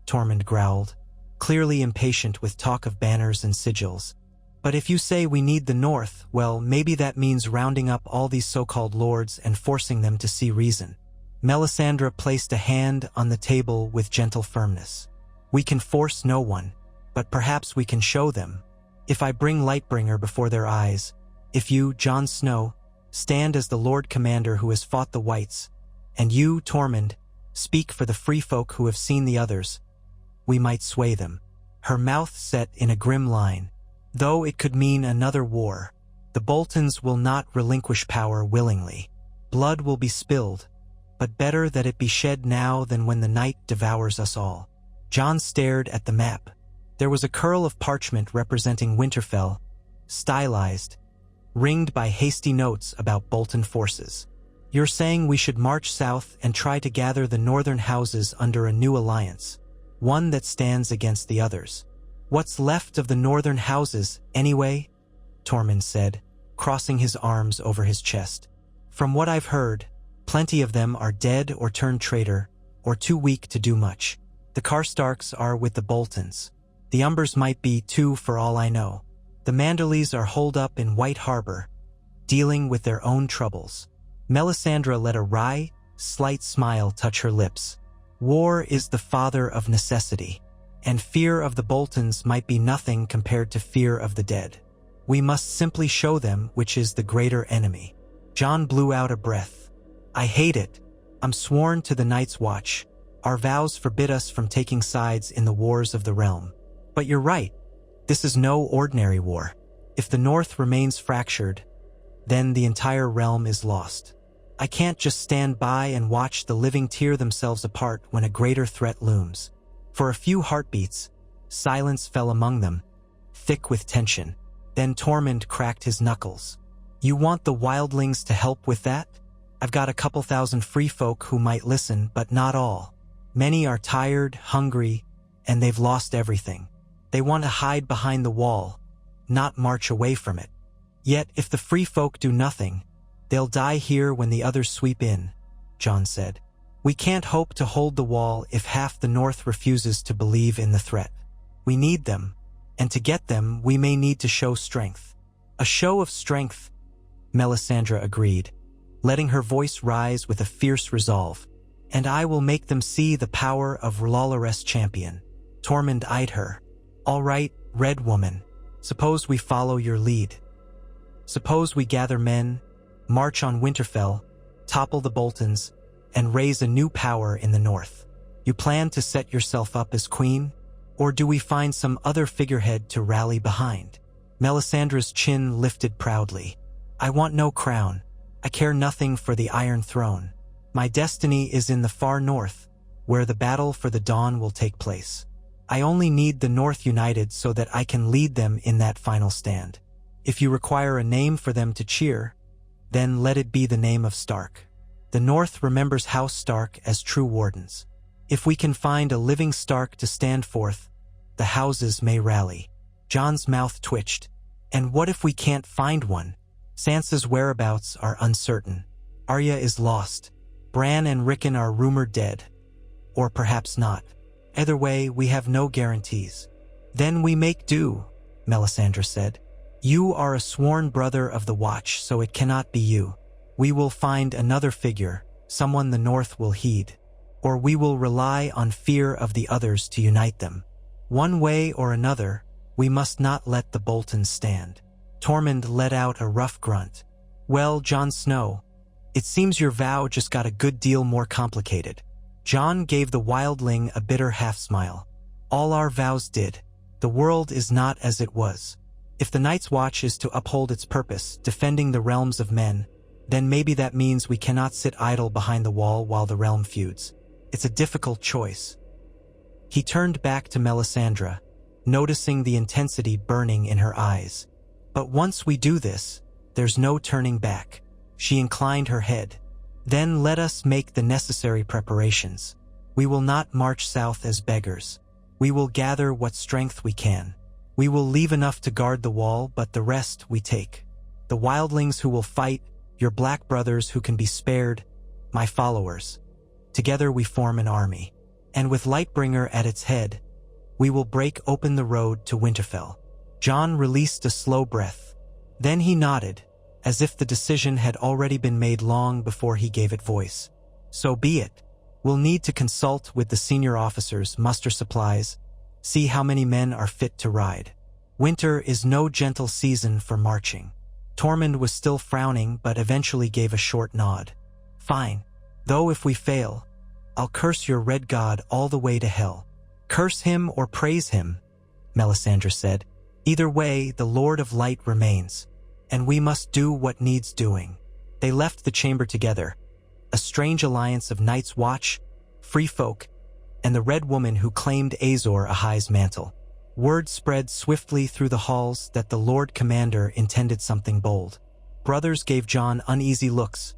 Tormund growled, clearly impatient with talk of banners and sigils. But if you say we need the north, well, maybe that means rounding up all these so-called lords and forcing them to see reason. Melisandre placed a hand on the table with gentle firmness. We can force no one, but perhaps we can show them. If I bring Lightbringer before their eyes, if you, Jon Snow, stand as the Lord Commander who has fought the Whites, and you, Tormund, speak for the free folk who have seen the others, we might sway them. Her mouth set in a grim line. Though it could mean another war, the Boltons will not relinquish power willingly. Blood will be spilled, but better that it be shed now than when the night devours us all. Jon stared at the map. There was a curl of parchment representing Winterfell, stylized, ringed by hasty notes about Bolton forces. You're saying we should march south and try to gather the northern houses under a new alliance, one that stands against the others. What's left of the northern houses, anyway? Tormund said, crossing his arms over his chest. From what I've heard, plenty of them are dead or turned traitor, or too weak to do much. The Karstarks are with the Boltons. The Umbers might be too, for all I know. The Manderleys are holed up in White Harbor, dealing with their own troubles. Melisandre let a wry, slight smile touch her lips. War is the father of necessity, and fear of the Boltons might be nothing compared to fear of the dead. We must simply show them which is the greater enemy. Jon blew out a breath. I hate it. I'm sworn to the Night's Watch. Our vows forbid us from taking sides in the wars of the realm. But you're right. This is no ordinary war. If the North remains fractured, then the entire realm is lost. I can't just stand by and watch the living tear themselves apart when a greater threat looms. For a few heartbeats, silence fell among them, thick with tension. Then Tormund cracked his knuckles. You want the wildlings to help with that? I've got a couple thousand free folk who might listen, but not all. Many are tired, hungry, and they've lost everything. They want to hide behind the wall, not march away from it. Yet, if the free folk do nothing, they'll die here when the others sweep in, Jon said. We can't hope to hold the wall if half the North refuses to believe in the threat. We need them, and to get them, we may need to show strength. A show of strength, Melisandre agreed, letting her voice rise with a fierce resolve. And I will make them see the power of Lawlor's champion. Tormund eyed her. All right, Red Woman, suppose we follow your lead. Suppose we gather men, march on Winterfell, topple the Boltons, and raise a new power in the North. You plan to set yourself up as queen? Or do we find some other figurehead to rally behind? Melisandre's chin lifted proudly. I want no crown. I care nothing for the Iron Throne. My destiny is in the far north, where the battle for the dawn will take place. I only need the North united so that I can lead them in that final stand. If you require a name for them to cheer, then let it be the name of Stark. The North remembers House Stark as true wardens. If we can find a living Stark to stand forth, the houses may rally. Jon's mouth twitched. And what if we can't find one? Sansa's whereabouts are uncertain. Arya is lost. Bran and Rickon are rumored dead. Or perhaps not. Either way, we have no guarantees. Then we make do, Melisandre said. You are a sworn brother of the Watch, so it cannot be you. We will find another figure, someone the North will heed. Or we will rely on fear of the others to unite them. One way or another, we must not let the Boltons stand. Tormund let out a rough grunt. Well, Jon Snow, it seems your vow just got a good deal more complicated. Jon gave the wildling a bitter half-smile. All our vows did. The world is not as it was. If the Night's Watch is to uphold its purpose, defending the realms of men, then maybe that means we cannot sit idle behind the wall while the realm feuds. It's a difficult choice. He turned back to Melisandre, noticing the intensity burning in her eyes. But once we do this, there's no turning back. She inclined her head. Then let us make the necessary preparations. We will not march south as beggars. We will gather what strength we can. We will leave enough to guard the wall, but the rest we take. The wildlings who will fight, your black brothers who can be spared, my followers. Together we form an army. And with Lightbringer at its head, we will break open the road to Winterfell. Jon released a slow breath. Then he nodded, as if the decision had already been made long before he gave it voice. So be it. We'll need to consult with the senior officers, muster supplies, see how many men are fit to ride. Winter is no gentle season for marching. Tormund was still frowning, but eventually gave a short nod. Fine. Though if we fail, I'll curse your red god all the way to hell. Curse him or praise him, Melisandre said. Either way, the Lord of Light remains, and we must do what needs doing. They left the chamber together, a strange alliance of Night's Watch, free folk, and the Red Woman who claimed Azor Ahai's mantle. Word spread swiftly through the halls that the Lord Commander intended something bold. Brothers gave Jon uneasy looks,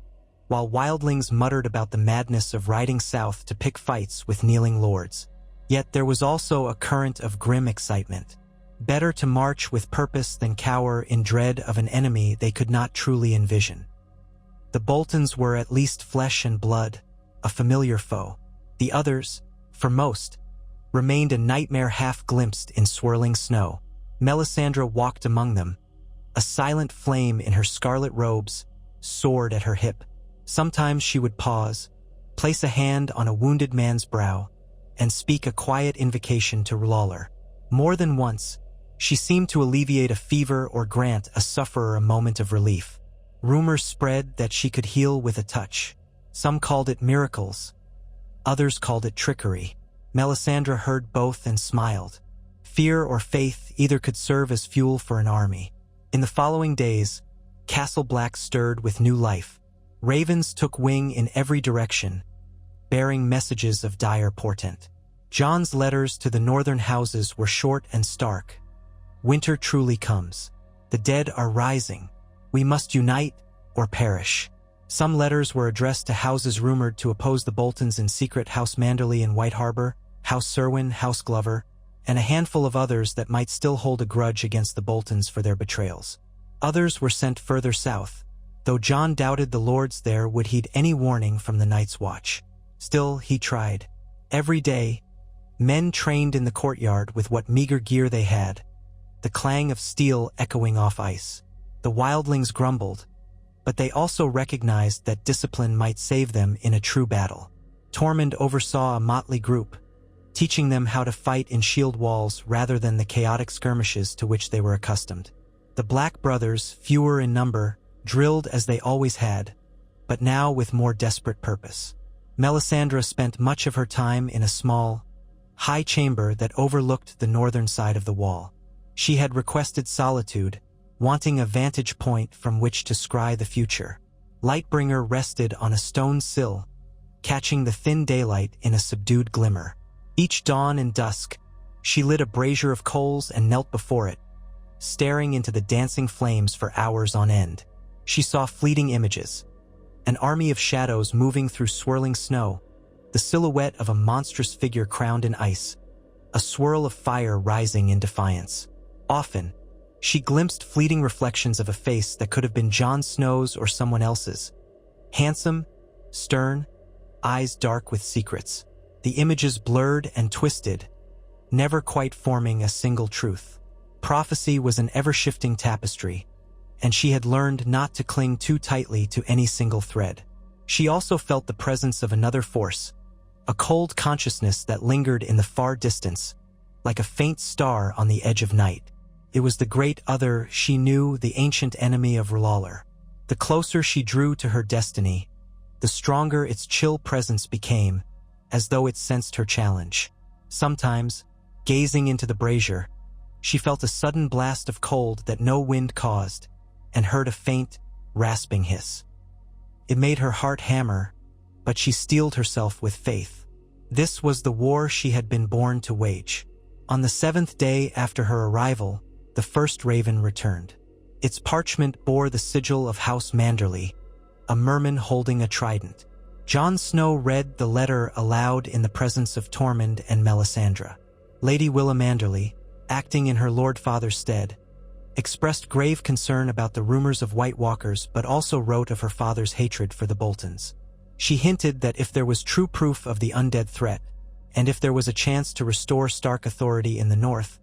while wildlings muttered about the madness of riding south to pick fights with kneeling lords. Yet there was also a current of grim excitement. Better to march with purpose than cower in dread of an enemy they could not truly envision. The Boltons were at least flesh and blood, a familiar foe. The others, for most, remained a nightmare half-glimpsed in swirling snow. Melisandre walked among them, a silent flame in her scarlet robes, sword at her hip. Sometimes she would pause, place a hand on a wounded man's brow, and speak a quiet invocation to R'hllor. More than once, she seemed to alleviate a fever or grant a sufferer a moment of relief. Rumors spread that she could heal with a touch. Some called it miracles. Others called it trickery. Melisandre heard both and smiled. Fear or faith either could serve as fuel for an army. In the following days, Castle Black stirred with new life. Ravens took wing in every direction, bearing messages of dire portent. Jon's letters to the northern houses were short and stark. Winter truly comes. The dead are rising. We must unite or perish. Some letters were addressed to houses rumored to oppose the Boltons in secret: House Manderly in White Harbor, House Serwyn, House Glover, and a handful of others that might still hold a grudge against the Boltons for their betrayals. Others were sent further south, though Jon doubted the lords there would heed any warning from the Night's Watch. Still, he tried. Every day, men trained in the courtyard with what meager gear they had, the clang of steel echoing off ice. The wildlings grumbled, but they also recognized that discipline might save them in a true battle. Tormund oversaw a motley group, teaching them how to fight in shield walls rather than the chaotic skirmishes to which they were accustomed. The Black Brothers, fewer in number, drilled as they always had, but now with more desperate purpose. Melisandre spent much of her time in a small, high chamber that overlooked the northern side of the wall. She had requested solitude, wanting a vantage point from which to scry the future. Lightbringer rested on a stone sill, catching the thin daylight in a subdued glimmer. Each dawn and dusk, she lit a brazier of coals and knelt before it, staring into the dancing flames for hours on end. She saw fleeting images, an army of shadows moving through swirling snow, the silhouette of a monstrous figure crowned in ice, a swirl of fire rising in defiance. Often, she glimpsed fleeting reflections of a face that could have been Jon Snow's or someone else's. Handsome, stern, eyes dark with secrets. The images blurred and twisted, never quite forming a single truth. Prophecy was an ever-shifting tapestry, and she had learned not to cling too tightly to any single thread. She also felt the presence of another force, a cold consciousness that lingered in the far distance, like a faint star on the edge of night. It was the great other she knew, the ancient enemy of R'hllor. The closer she drew to her destiny, the stronger its chill presence became, as though it sensed her challenge. Sometimes, gazing into the brazier, she felt a sudden blast of cold that no wind caused, and heard a faint, rasping hiss. It made her heart hammer, but she steeled herself with faith. This was the war she had been born to wage. On the 7th day after her arrival, the first raven returned. Its parchment bore the sigil of House Manderly, a merman holding a trident. Jon Snow read the letter aloud in the presence of Tormund and Melisandre. Lady Willa Manderly, acting in her Lord Father's stead, expressed grave concern about the rumors of White Walkers, but also wrote of her father's hatred for the Boltons. She hinted that if there was true proof of the undead threat, and if there was a chance to restore Stark authority in the north,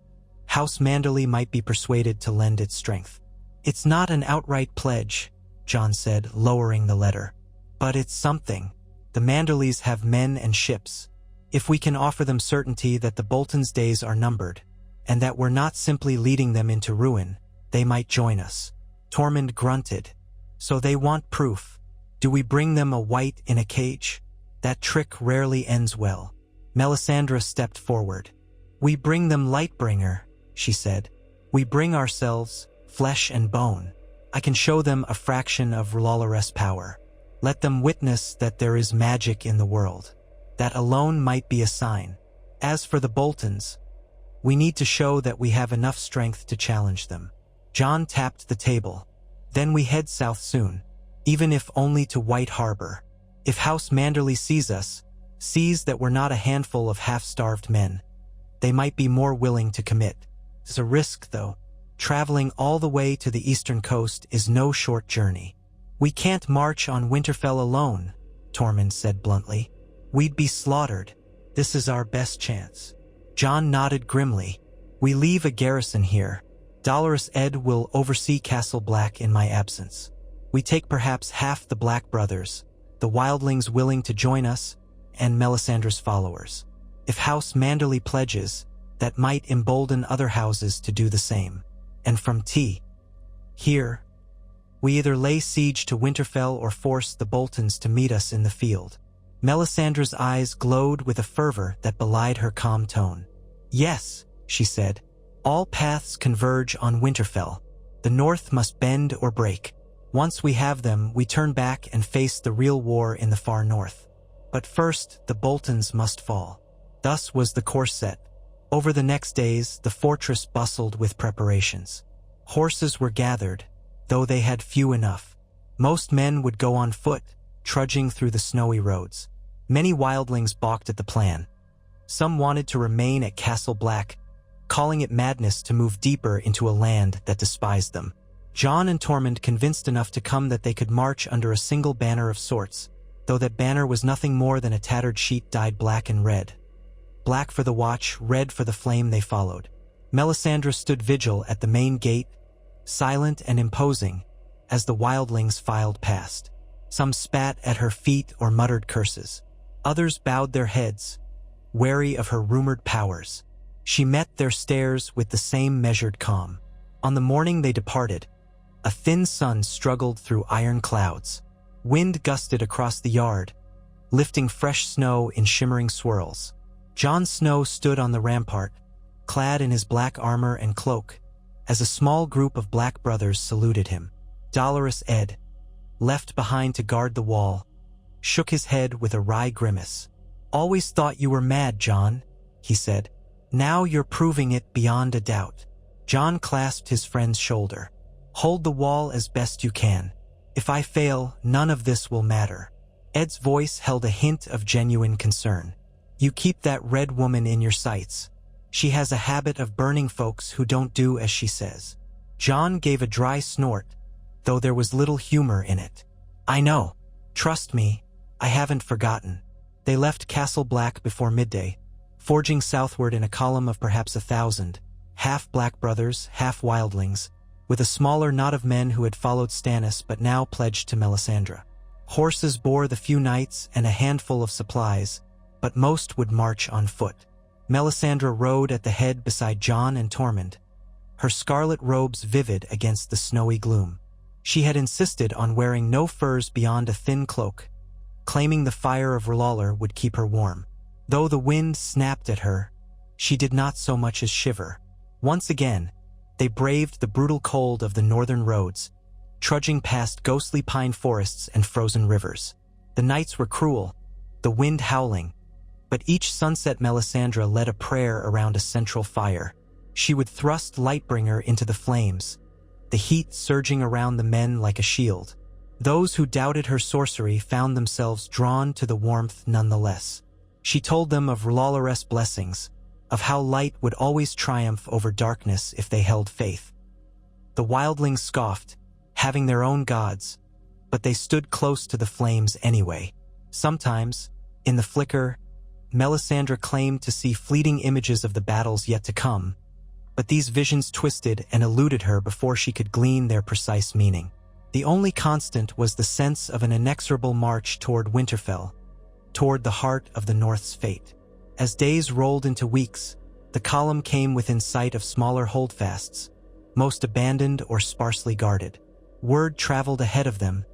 House Manderly might be persuaded to lend its strength. "It's not an outright pledge," Jon said, lowering the letter. "But it's something. The Manderlys have men and ships. If we can offer them certainty that the Boltons' days are numbered, and that we're not simply leading them into ruin, they might join us." Tormund grunted. "So they want proof. Do we bring them a wight in a cage? That trick rarely ends well." Melisandre stepped forward. "We bring them Lightbringer," she said. "We bring ourselves, flesh and bone. I can show them a fraction of R'hllor's power. Let them witness that there is magic in the world. That alone might be a sign. As for the Boltons, We need to show that we have enough strength to challenge them. Jon tapped the table. Then we head south soon, even if only to White Harbor. If House Manderly sees us, sees that we're not a handful of half-starved men, they might be more willing to commit. It's a risk, though. Traveling all the way to the eastern coast is no short journey. We can't march on Winterfell alone, Tormund said bluntly. We'd be slaughtered. This is our best chance. Jon nodded grimly. We leave a garrison here. Dolorous Ed will oversee Castle Black in my absence. We take perhaps half the Black brothers, the wildlings willing to join us, and Melisandre's followers. If House Manderly pledges, that might embolden other houses to do the same. And from here, we either lay siege to Winterfell or force the Boltons to meet us in the field. Melisandre's eyes glowed with a fervor that belied her calm tone. Yes, she said. All paths converge on Winterfell. The North must bend or break. Once we have them, we turn back and face the real war in the far north. But first, the Boltons must fall. Thus was the course set. Over the next days, the fortress bustled with preparations. Horses were gathered, though they had few enough. Most men would go on foot, trudging through the snowy roads. Many wildlings balked at the plan. Some wanted to remain at Castle Black, calling it madness to move deeper into a land that despised them. Jon and Tormund convinced enough to come that they could march under a single banner of sorts, though that banner was nothing more than a tattered sheet dyed black and red. Black for the watch, red for the flame they followed. Melisandre stood vigil at the main gate, silent and imposing, as the wildlings filed past. Some spat at her feet or muttered curses. Others bowed their heads, wary of her rumored powers. She met their stares with the same measured calm. On the morning they departed, a thin sun struggled through iron clouds. Wind gusted across the yard, lifting fresh snow in shimmering swirls. Jon Snow stood on the rampart, clad in his black armor and cloak, as a small group of Black brothers saluted him. Dolorous Ed, left behind to guard the wall, shook his head with a wry grimace. "Always thought you were mad, Jon," he said. "Now you're proving it beyond a doubt." Jon clasped his friend's shoulder. "Hold the wall as best you can. If I fail, none of this will matter." Ed's voice held a hint of genuine concern. "You keep that red woman in your sights. She has a habit of burning folks who don't do as she says." Jon gave a dry snort, though there was little humor in it. "I know. Trust me, I haven't forgotten." They left Castle Black before midday, forging southward in a column of perhaps 1,000, half Black brothers, half wildlings, with a smaller knot of men who had followed Stannis but now pledged to Melisandre. Horses bore the few knights and a handful of supplies, but most would march on foot. Melisandre rode at the head beside Jon and Tormund, her scarlet robes vivid against the snowy gloom. She had insisted on wearing no furs beyond a thin cloak, claiming the fire of R'hllor would keep her warm. Though the wind snapped at her, she did not so much as shiver. Once again, they braved the brutal cold of the northern roads, trudging past ghostly pine forests and frozen rivers. The nights were cruel, the wind howling, but each sunset Melisandre led a prayer around a central fire. She would thrust Lightbringer into the flames, the heat surging around the men like a shield. Those who doubted her sorcery found themselves drawn to the warmth nonetheless. She told them of R'hllor's blessings, of how light would always triumph over darkness if they held faith. The wildlings scoffed, having their own gods, but they stood close to the flames anyway. Sometimes, in the flicker, Melisandre claimed to see fleeting images of the battles yet to come, but these visions twisted and eluded her before she could glean their precise meaning. The only constant was the sense of an inexorable march toward Winterfell, toward the heart of the North's fate. As days rolled into weeks, the column came within sight of smaller holdfasts, most abandoned or sparsely guarded. Word traveled ahead of them,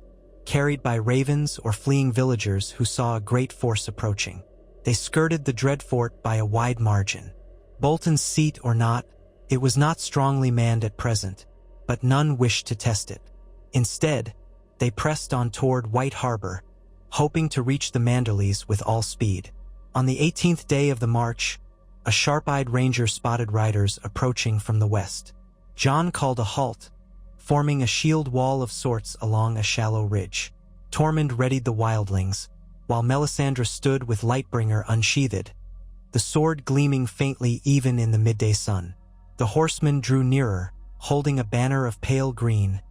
carried by ravens or fleeing villagers who saw a great force approaching. They skirted the dread fort by a wide margin. Bolton's seat or not, it was not strongly manned at present, but none wished to test it. Instead, they pressed on toward White Harbor, hoping to reach the Manderlys with all speed. On the 18th day of the march, A sharp-eyed ranger spotted riders approaching from the west. Jon called a halt, forming a shield wall of sorts along a shallow ridge. Tormund readied the wildlings, while Melisandre stood with Lightbringer unsheathed, the sword gleaming faintly even in the midday sun. The horsemen drew nearer, holding a banner of pale green.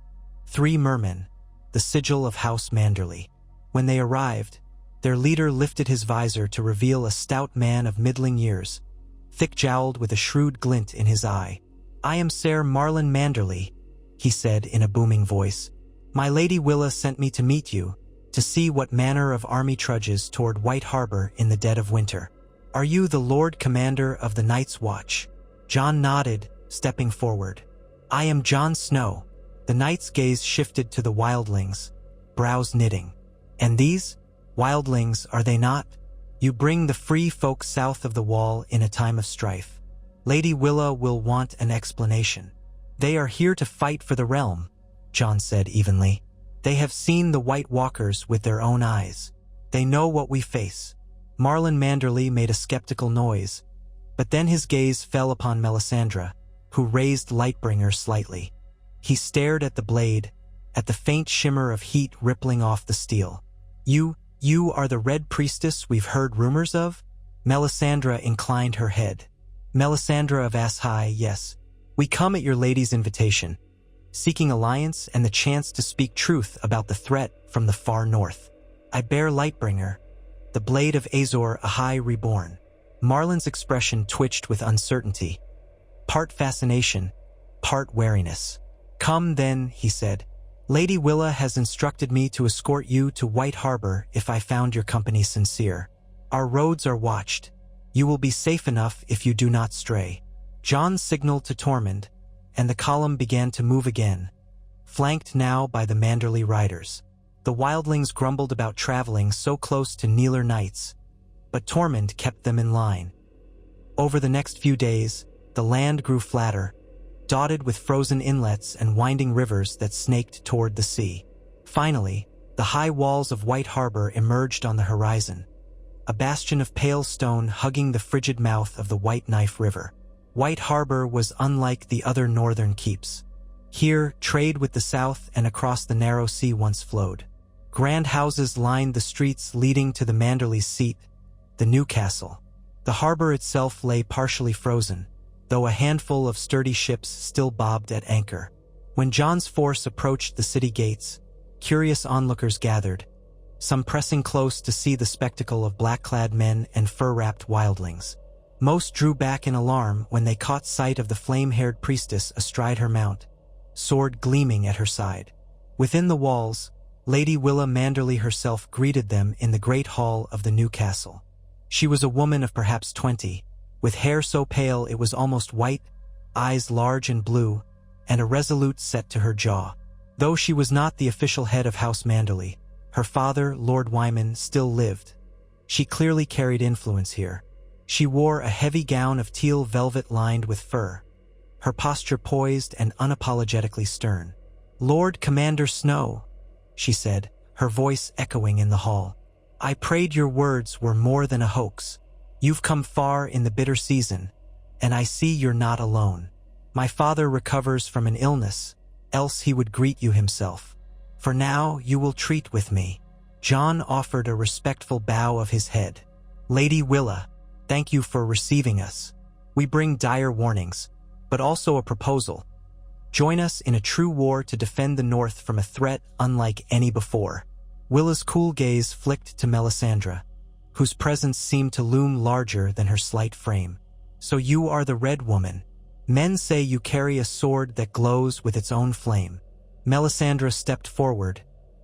3 mermen, the sigil of House Manderly. When they arrived, their leader lifted his visor to reveal a stout man of middling years, thick-jowled with a shrewd glint in his eye. "I am Ser Marlon Manderly," he said in a booming voice. "My Lady Willa sent me to meet you, to see what manner of army trudges toward White Harbor in the dead of winter. Are you the Lord Commander of the Night's Watch?" Jon nodded, stepping forward. "I am Jon Snow." The knight's gaze shifted to the wildlings, brows knitting. "And these? Wildlings, are they not? You bring the free folk south of the wall in a time of strife. Lady Willa will want an explanation." "They are here to fight for the realm," Jon said evenly. "They have seen the White Walkers with their own eyes. They know what we face." Marlon Manderly made a skeptical noise, but then his gaze fell upon Melisandre, who raised Lightbringer slightly. He stared at the blade, at the faint shimmer of heat rippling off the steel. You are the Red Priestess we've heard rumors of?" Melisandre inclined her head. "Melisandre of Azor, yes. We come at your lady's invitation, seeking alliance and the chance to speak truth about the threat from the far north. I bear Lightbringer, the blade of Azor Ahai reborn." Marlon's expression twitched with uncertainty, part fascination, part wariness. "Come then," he said. "Lady Willa has instructed me to escort you to White Harbor if I found your company sincere. Our roads are watched. You will be safe enough if you do not stray." Jon signaled to Tormund, and the column began to move again, flanked now by the Manderly riders. The wildlings grumbled about traveling so close to Neeler Knights, but Tormund kept them in line. Over the next few days, the land grew flatter, dotted with frozen inlets and winding rivers that snaked toward the sea. Finally, the high walls of White Harbor emerged on the horizon, a bastion of pale stone hugging the frigid mouth of the White Knife River. White Harbor was unlike the other northern keeps. Here, trade with the south and across the narrow sea once flowed. Grand houses lined the streets leading to the Manderly's seat, the Newcastle. The harbor itself lay partially frozen, though a handful of sturdy ships still bobbed at anchor. When Jon's force approached the city gates, curious onlookers gathered, some pressing close to see the spectacle of black-clad men and fur-wrapped wildlings. Most drew back in alarm when they caught sight of the flame-haired priestess astride her mount, sword gleaming at her side. Within the walls, Lady Willa Manderly herself greeted them in the great hall of the Newcastle. She was a woman of perhaps 20, with hair so pale it was almost white, eyes large and blue, and a resolute set to her jaw. Though she was not the official head of House Manderly, her father, Lord Wyman, still lived. She clearly carried influence here. She wore a heavy gown of teal velvet lined with fur, her posture poised and unapologetically stern. "Lord Commander Snow," she said, her voice echoing in the hall. "I prayed your words were more than a hoax. You've come far in the bitter season, and I see you're not alone. My father recovers from an illness, else he would greet you himself. For now you will treat with me." Jon offered a respectful bow of his head. "Lady Willa, thank you for receiving us. We bring dire warnings, but also a proposal. Join us in a true war to defend the North from a threat unlike any before." Willa's cool gaze flicked to Melisandre, whose presence seemed to loom larger than her slight frame. "So you are the Red Woman. Men say you carry a sword that glows with its own flame." Melisandre stepped forward,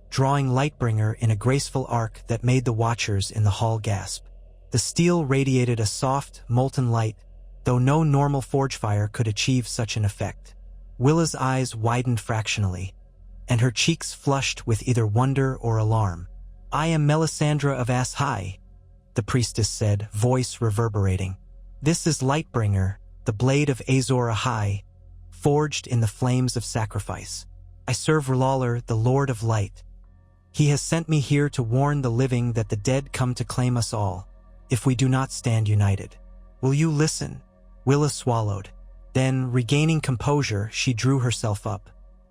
drawing Lightbringer in a graceful arc that made the watchers in the hall gasp. The steel radiated a soft, molten light, though no normal forge fire could achieve such an effect. Willa's eyes widened fractionally, and her cheeks flushed with either wonder or alarm. "I am Melisandre of Azor," the priestess said, voice reverberating. "This is Lightbringer, the blade of Azor Ahai, forged in the flames of sacrifice. I serve R'hllor, the Lord of Light. He has sent me here to warn the living that the dead come to claim us all, if we do not stand united." Will you listen? Willa swallowed. Then, regaining composure, she drew herself up.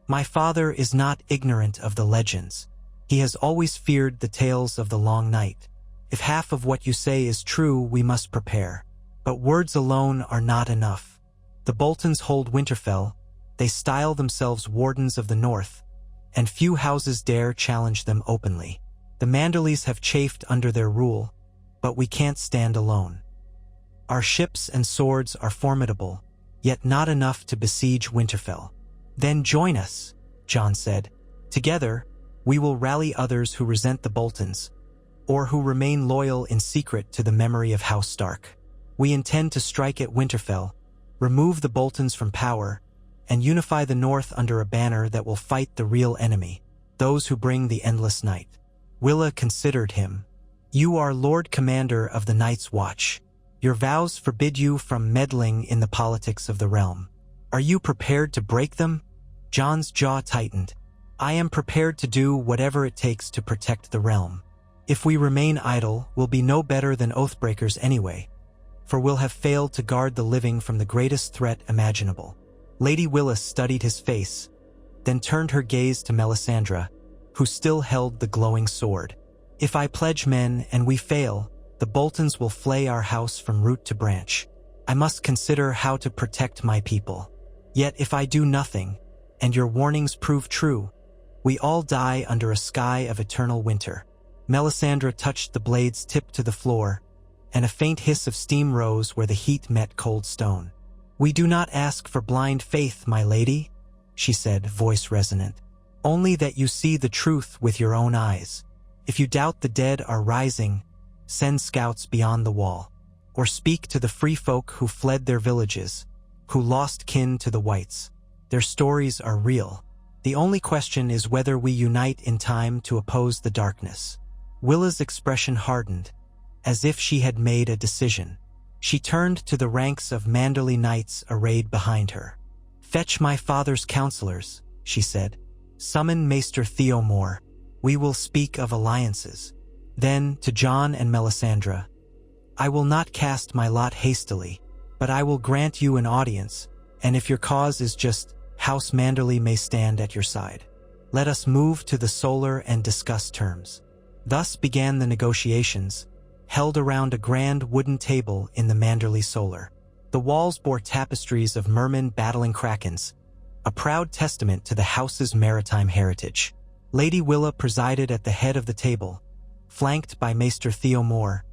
My father is not ignorant of the legends. He has always feared the tales of the long night. If half of what you say is true, we must prepare. But words alone are not enough. The Boltons hold Winterfell. They style themselves Wardens of the North, and few houses dare challenge them openly. The Manderleys have chafed under their rule, but we can't stand alone. Our ships and swords are formidable, yet not enough to besiege Winterfell. Then join us, Jon said. Together, we will rally others who resent the Boltons, or who remain loyal in secret to the memory of House Stark. We intend to strike at Winterfell, remove the Boltons from power, and unify the North under a banner that will fight the real enemy, those who bring the endless night. Willa considered him. You are Lord Commander of the Night's Watch. Your vows forbid you from meddling in the politics of the realm. Are you prepared to break them? Jon's jaw tightened. I am prepared to do whatever it takes to protect the realm. If we remain idle, we'll be no better than oathbreakers anyway, for we'll have failed to guard the living from the greatest threat imaginable. Lady Willa studied his face, then turned her gaze to Melisandre, who still held the glowing sword. If I pledge men and we fail, the Boltons will flay our house from root to branch. I must consider how to protect my people. Yet if I do nothing, and your warnings prove true, we all die under a sky of eternal winter. Melisandre touched the blade's tip to the floor, and a faint hiss of steam rose where the heat met cold stone. We do not ask for blind faith, my lady, she said, voice resonant. Only that you see the truth with your own eyes. If you doubt the dead are rising, send scouts beyond the wall, or speak to the free folk who fled their villages, who lost kin to the whites. Their stories are real. The only question is whether we unite in time to oppose the darkness. Willa's expression hardened, as if she had made a decision. She turned to the ranks of Manderley knights arrayed behind her. Fetch my father's counselors, she said. Summon Maester Theomore. We will speak of alliances. Then, to Jon and Melisandre, I will not cast my lot hastily, but I will grant you an audience, and if your cause is just, House Manderley may stand at your side. Let us move to the Solar and discuss terms. Thus began the negotiations, held around a grand wooden table in the Manderley Solar. The walls bore tapestries of mermen battling krakens, a proud testament to the house's maritime heritage. Lady Willa presided at the head of the table, flanked by Maester Theomore,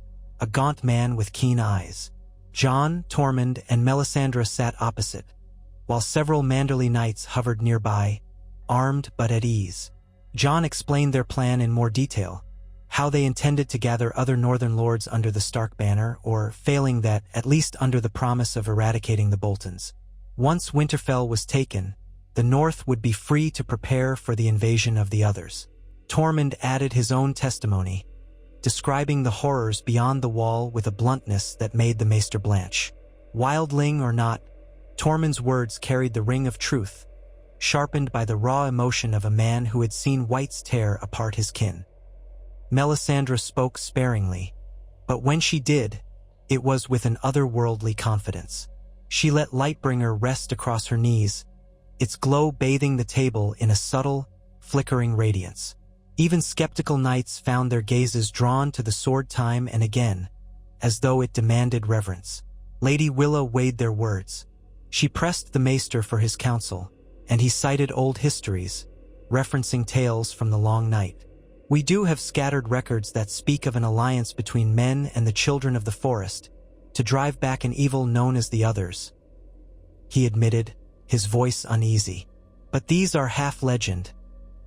a gaunt man with keen eyes. Jon, Tormund, and Melisandre sat opposite, while several Manderley knights hovered nearby, armed but at ease. Jon explained their plan in more detail, how they intended to gather other northern lords under the Stark banner, or, failing that, at least under the promise of eradicating the Boltons. Once Winterfell was taken, the North would be free to prepare for the invasion of the others. Tormund added his own testimony, describing the horrors beyond the wall with a bluntness that made the Maester blanch. Wildling or not, Tormund's words carried the ring of truth, sharpened by the raw emotion of a man who had seen whites tear apart his kin. Melisandre spoke sparingly, but when she did, it was with an otherworldly confidence. She let Lightbringer rest across her knees, its glow bathing the table in a subtle, flickering radiance. Even skeptical knights found their gazes drawn to the sword time and again, as though it demanded reverence. Lady Willa weighed their words. She pressed the Maester for his counsel, and he cited old histories, referencing tales from the long night. We do have scattered records that speak of an alliance between men and the children of the forest, to drive back an evil known as the Others, he admitted, his voice uneasy. But these are half legend,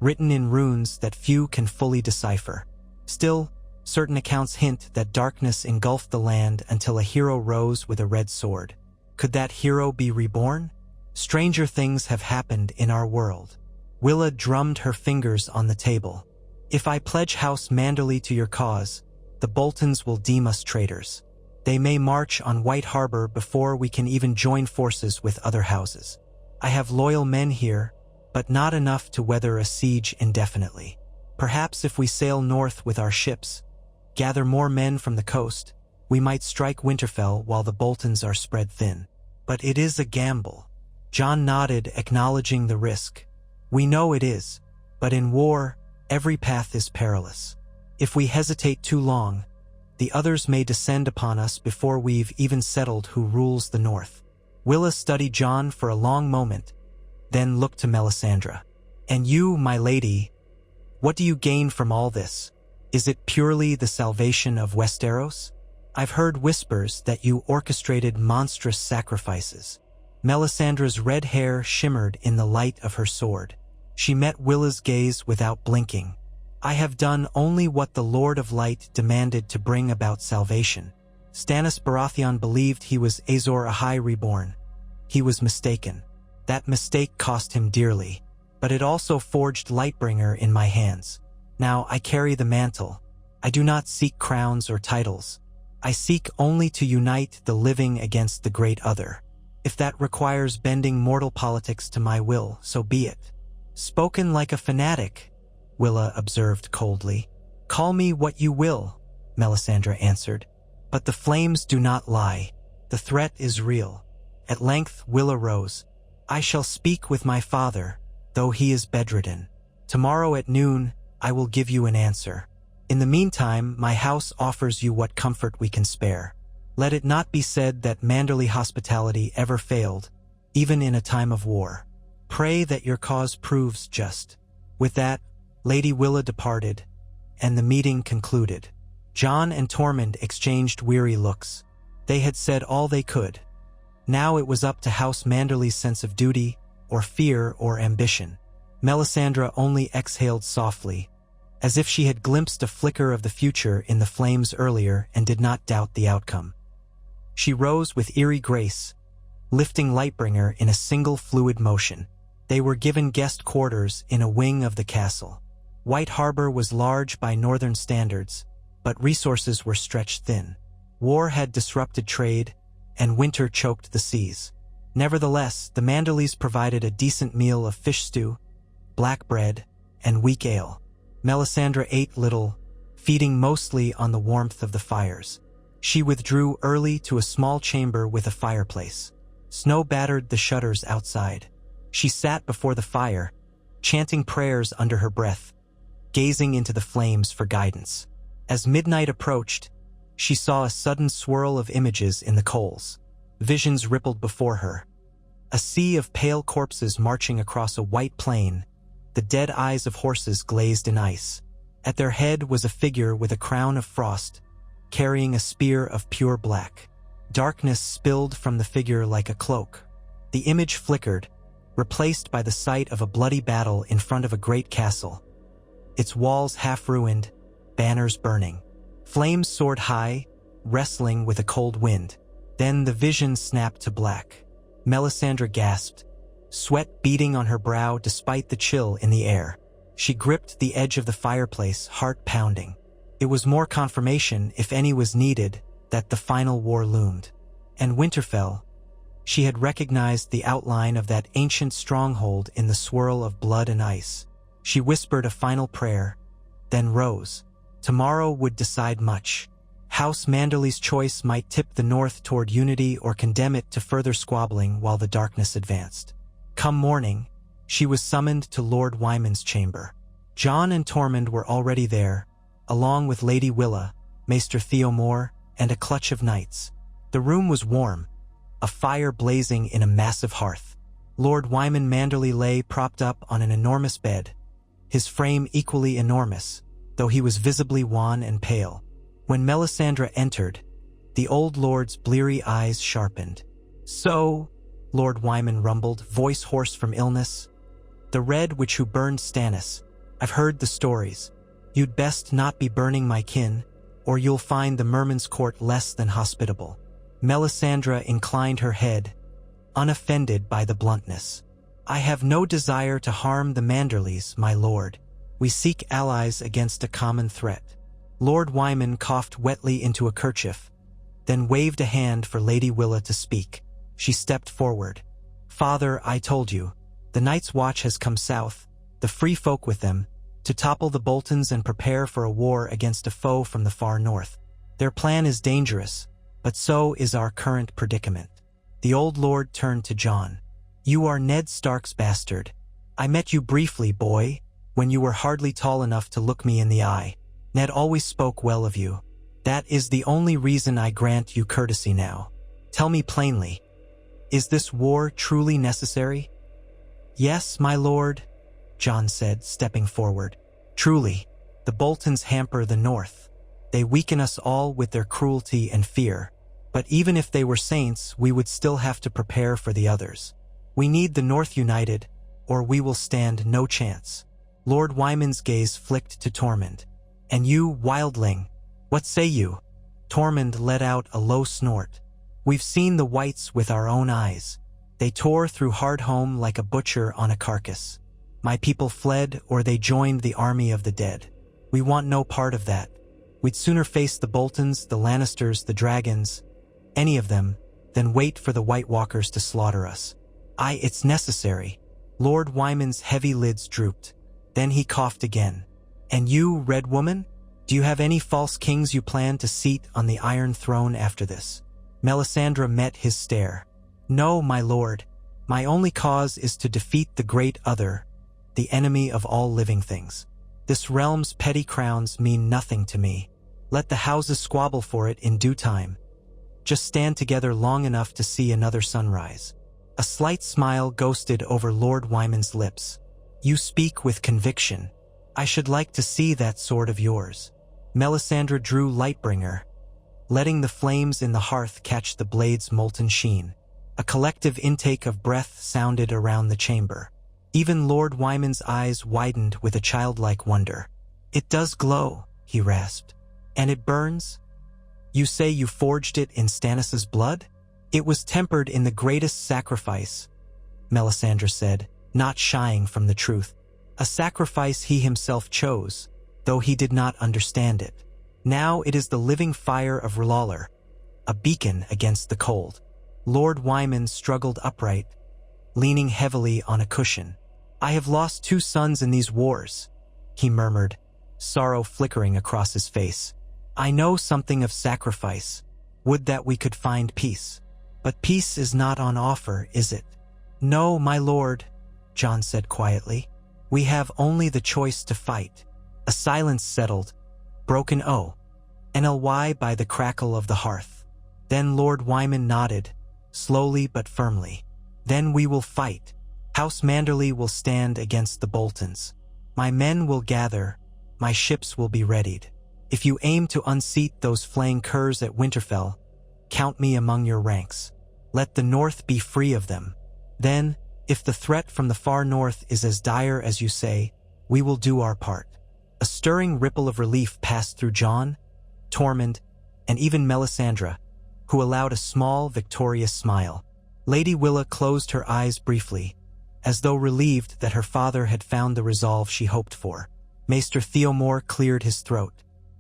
written in runes that few can fully decipher. Still, certain accounts hint that darkness engulfed the land until a hero rose with a red sword. Could that hero be reborn? Stranger things have happened in our world. Willa drummed her fingers on the table. If I pledge House Manderley to your cause, the Boltons will deem us traitors. They may march on White Harbor before we can even join forces with other houses. I have loyal men here, but not enough to weather a siege indefinitely. Perhaps if we sail north with our ships, gather more men from the coast, We might strike Winterfell while the Boltons are spread thin. But it is a gamble. Jon nodded, acknowledging the risk. We know it is, but in war, every path is perilous. If we hesitate too long, the others may descend upon us before we've even settled who rules the north. Willa studied Jon for a long moment, then looked to Melisandre. And you, my lady, what do you gain from all this? Is it purely the salvation of Westeros? I've heard whispers that you orchestrated monstrous sacrifices. Melisandre's red hair shimmered in the light of her sword. She met Willa's gaze without blinking. I have done only what the Lord of Light demanded to bring about salvation. Stannis Baratheon believed he was Azor Ahai reborn. He was mistaken. That mistake cost him dearly, but it also forged Lightbringer in my hands. Now I carry the mantle. I do not seek crowns or titles. I seek only to unite the living against the great other. If that requires bending mortal politics to my will, so be it. Spoken like a fanatic, Willa observed coldly. Call me what you will, Melisandre answered. But the flames do not lie. The threat is real. At length Willa rose. I shall speak with my father, though he is bedridden. Tomorrow at noon, I will give you an answer. In the meantime, my house offers you what comfort we can spare. Let it not be said that Manderly hospitality ever failed, even in a time of war. Pray that your cause proves just. With that, Lady Willa departed, and the meeting concluded. Jon and Tormund exchanged weary looks. They had said all they could. Now it was up to House Manderly's sense of duty, or fear, or ambition. Melisandre only exhaled softly, as if she had glimpsed a flicker of the future in the flames earlier and did not doubt the outcome. She rose with eerie grace, lifting Lightbringer in a single fluid motion. They were given guest quarters in a wing of the castle. White Harbor was large by northern standards, but resources were stretched thin. War had disrupted trade, and winter choked the seas. Nevertheless, the Manderlys provided a decent meal of fish stew, black bread, and weak ale. Melisandre ate little, feeding mostly on the warmth of the fires. She withdrew early to a small chamber with a fireplace. Snow battered the shutters outside. She sat before the fire, chanting prayers under her breath, gazing into the flames for guidance. As midnight approached, she saw a sudden swirl of images in the coals. Visions rippled before her. A sea of pale corpses marching across a white plain, the dead eyes of horses glazed in ice. At their head was a figure with a crown of frost, carrying a spear of pure black. Darkness spilled from the figure like a cloak. The image flickered, replaced by the sight of a bloody battle in front of a great castle. Its walls half-ruined, banners burning. Flames soared high, wrestling with a cold wind. Then the vision snapped to black. Melisandre gasped, sweat beading on her brow despite the chill in the air. She gripped the edge of the fireplace, heart pounding. It was more confirmation, if any was needed, that the final war loomed. And Winterfell, she had recognized the outline of that ancient stronghold in the swirl of blood and ice. She whispered a final prayer, then rose. Tomorrow would decide much. House Manderly's choice might tip the north toward unity or condemn it to further squabbling while the darkness advanced. Come morning, she was summoned to Lord Wyman's chamber. Jon and Tormund were already there, along with Lady Willa, Maester Theomore, and a clutch of knights. The room was warm, a fire blazing in a massive hearth. Lord Wyman Manderly lay propped up on an enormous bed, his frame equally enormous, though he was visibly wan and pale. When Melisandre entered, the old lord's bleary eyes sharpened. So, Lord Wyman rumbled, voice hoarse from illness. The Red Witch who burned Stannis. I've heard the stories. You'd best not be burning my kin, or you'll find the Merman's court less than hospitable. Melisandre inclined her head, unoffended by the bluntness. I have no desire to harm the Manderlys, my lord. We seek allies against a common threat. Lord Wyman coughed wetly into a kerchief, then waved a hand for Lady Willa to speak. She stepped forward. Father, I told you, the Night's Watch has come south, the free folk with them, to topple the Boltons and prepare for a war against a foe from the far north. Their plan is dangerous, but so is our current predicament. The old lord turned to Jon. You are Ned Stark's bastard. I met you briefly, boy, when you were hardly tall enough to look me in the eye. Ned always spoke well of you. That is the only reason I grant you courtesy now. Tell me plainly, is this war truly necessary? Yes, my lord, Jon said, stepping forward. Truly, the Boltons hamper the North. They weaken us all with their cruelty and fear. But even if they were saints, we would still have to prepare for the others. We need the North united, or we will stand no chance. Lord Wyman's gaze flicked to Tormund. And you, wildling, what say you? Tormund let out a low snort. We've seen the whites with our own eyes. They tore through Hardhome like a butcher on a carcass. My people fled, or they joined the army of the dead. We want no part of that. We'd sooner face the Boltons, the Lannisters, the Dragons, any of them, than wait for the White Walkers to slaughter us. It's necessary. Lord Wyman's heavy lids drooped. Then he coughed again. And you, Red Woman? Do you have any false kings you plan to seat on the Iron Throne after this? Melisandre met his stare. No, my lord. My only cause is to defeat the Great Other, the enemy of all living things. This realm's petty crowns mean nothing to me. Let the houses squabble for it in due time. Just stand together long enough to see another sunrise. A slight smile ghosted over Lord Wyman's lips. You speak with conviction. I should like to see that sword of yours. Melisandre drew Lightbringer, letting the flames in the hearth catch the blade's molten sheen. A collective intake of breath sounded around the chamber. Even Lord Wyman's eyes widened with a childlike wonder. It does glow, he rasped. And it burns? You say you forged it in Stannis' blood? It was tempered in the greatest sacrifice, Melisandre said, not shying from the truth. A sacrifice he himself chose, though he did not understand it. Now it is the living fire of R'hllor, a beacon against the cold. Lord Wyman struggled upright, leaning heavily on a cushion. I have lost 2 sons in these wars, he murmured, sorrow flickering across his face. I know something of sacrifice. Would that we could find peace. But peace is not on offer, is it? No, my lord, Jon said quietly. We have only the choice to fight. A silence settled, broken NLY by the crackle of the hearth. Then Lord Wyman nodded, slowly but firmly. Then we will fight. House Manderly will stand against the Boltons. My men will gather, my ships will be readied. If you aim to unseat those flaying curs at Winterfell, count me among your ranks. Let the North be free of them. Then, if the threat from the far north is as dire as you say, we will do our part. A stirring ripple of relief passed through Jon, Tormund, and even Melisandre, who allowed a small, victorious smile. Lady Wylla closed her eyes briefly, as though relieved that her father had found the resolve she hoped for. Maester Theomore cleared his throat.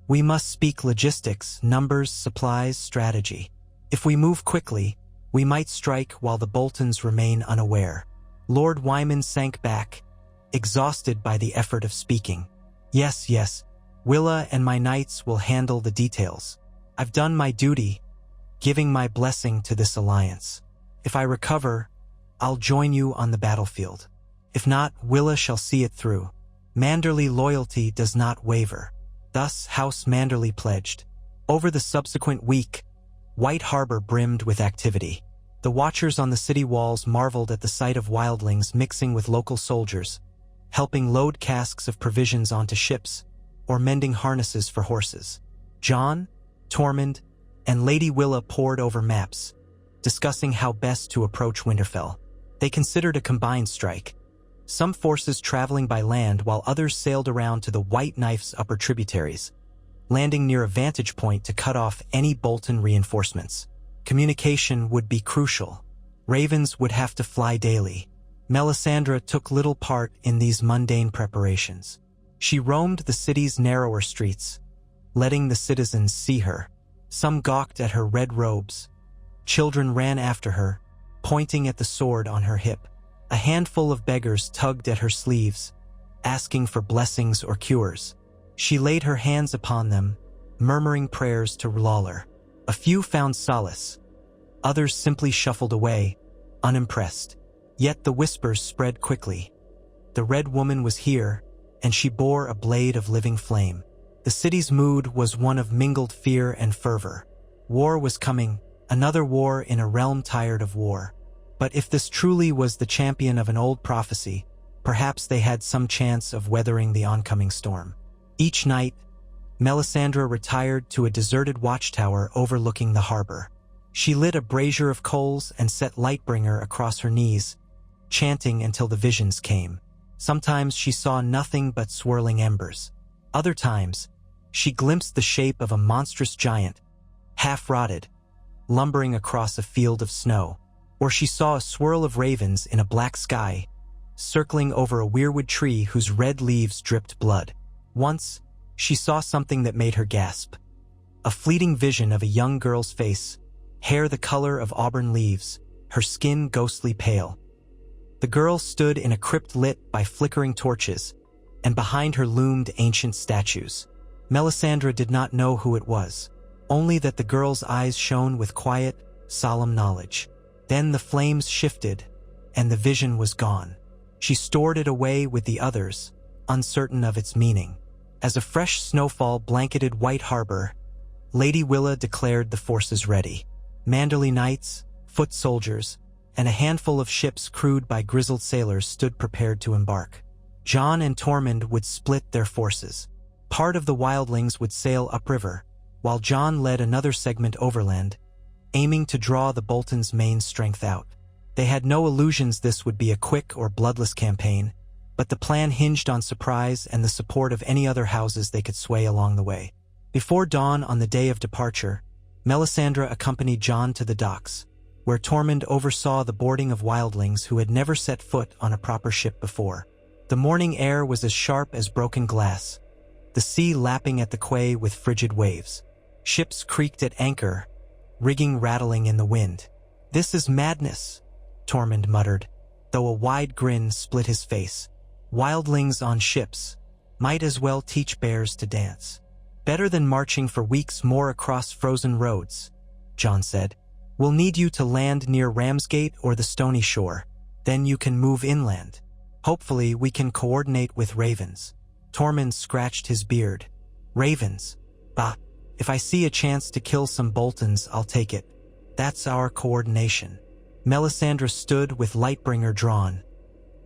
We must speak logistics, numbers, supplies, strategy. If we move quickly, we might strike while the Boltons remain unaware. Lord Wyman sank back, exhausted by the effort of speaking. Yes, Wylla and my knights will handle the details. I've done my duty, giving my blessing to this alliance. If I recover, I'll join you on the battlefield. If not, Wylla shall see it through. Manderly loyalty does not waver. Thus House Manderly pledged. Over the subsequent week, White Harbor brimmed with activity. The watchers on the city walls marveled at the sight of wildlings mixing with local soldiers, helping load casks of provisions onto ships, or mending harnesses for horses. Jon, Tormund, and Lady Wylla pored over maps, discussing how best to approach Winterfell. They considered a combined strike. Some forces traveling by land while others sailed around to the White Knife's upper tributaries, landing near a vantage point to cut off any Bolton reinforcements. Communication would be crucial. Ravens would have to fly daily. Melisandre took little part in these mundane preparations. She roamed the city's narrower streets, letting the citizens see her. Some gawked at her red robes. Children ran after her, pointing at the sword on her hip. A handful of beggars tugged at her sleeves, asking for blessings or cures. She laid her hands upon them, murmuring prayers to Lawler. A few found solace. Others simply shuffled away, unimpressed. Yet the whispers spread quickly. The Red Woman was here, and she bore a blade of living flame. The city's mood was one of mingled fear and fervor. War was coming, another war in a realm tired of war. But if this truly was the champion of an old prophecy, perhaps they had some chance of weathering the oncoming storm. Each night, Melisandre retired to a deserted watchtower overlooking the harbor. She lit a brazier of coals and set Lightbringer across her knees, chanting until the visions came. Sometimes she saw nothing but swirling embers. Other times, she glimpsed the shape of a monstrous giant, half-rotted, lumbering across a field of snow. Or she saw a swirl of ravens in a black sky, circling over a weirwood tree whose red leaves dripped blood. Once, she saw something that made her gasp. A fleeting vision of a young girl's face, hair the color of auburn leaves, her skin ghostly pale. The girl stood in a crypt lit by flickering torches, and behind her loomed ancient statues. Melisandre did not know who it was, only that the girl's eyes shone with quiet, solemn knowledge. Then the flames shifted, and the vision was gone. She stored it away with the others, uncertain of its meaning. As a fresh snowfall blanketed White Harbor, Lady Willa declared the forces ready. Manderly knights, foot soldiers, and a handful of ships crewed by grizzled sailors stood prepared to embark. Jon and Tormund would split their forces. Part of the wildlings would sail upriver, while Jon led another segment overland, aiming to draw the Bolton's main strength out. They had no illusions this would be a quick or bloodless campaign, but the plan hinged on surprise and the support of any other houses they could sway along the way. Before dawn on the day of departure, Melisandre accompanied Jon to the docks, where Tormund oversaw the boarding of wildlings who had never set foot on a proper ship before. The morning air was as sharp as broken glass, the sea lapping at the quay with frigid waves. Ships creaked at anchor, rigging rattling in the wind. "This is madness," Tormund muttered, though a wide grin split his face. "Wildlings on ships might as well teach bears to dance." "Better than marching for weeks more across frozen roads," Jon said. "We'll need you to land near Ramsgate or the Stony Shore. Then you can move inland. Hopefully we can coordinate with ravens." Tormund scratched his beard. "Ravens? Bah, if I see a chance to kill some Boltons, I'll take it. That's our coordination." Melisandre stood with Lightbringer drawn,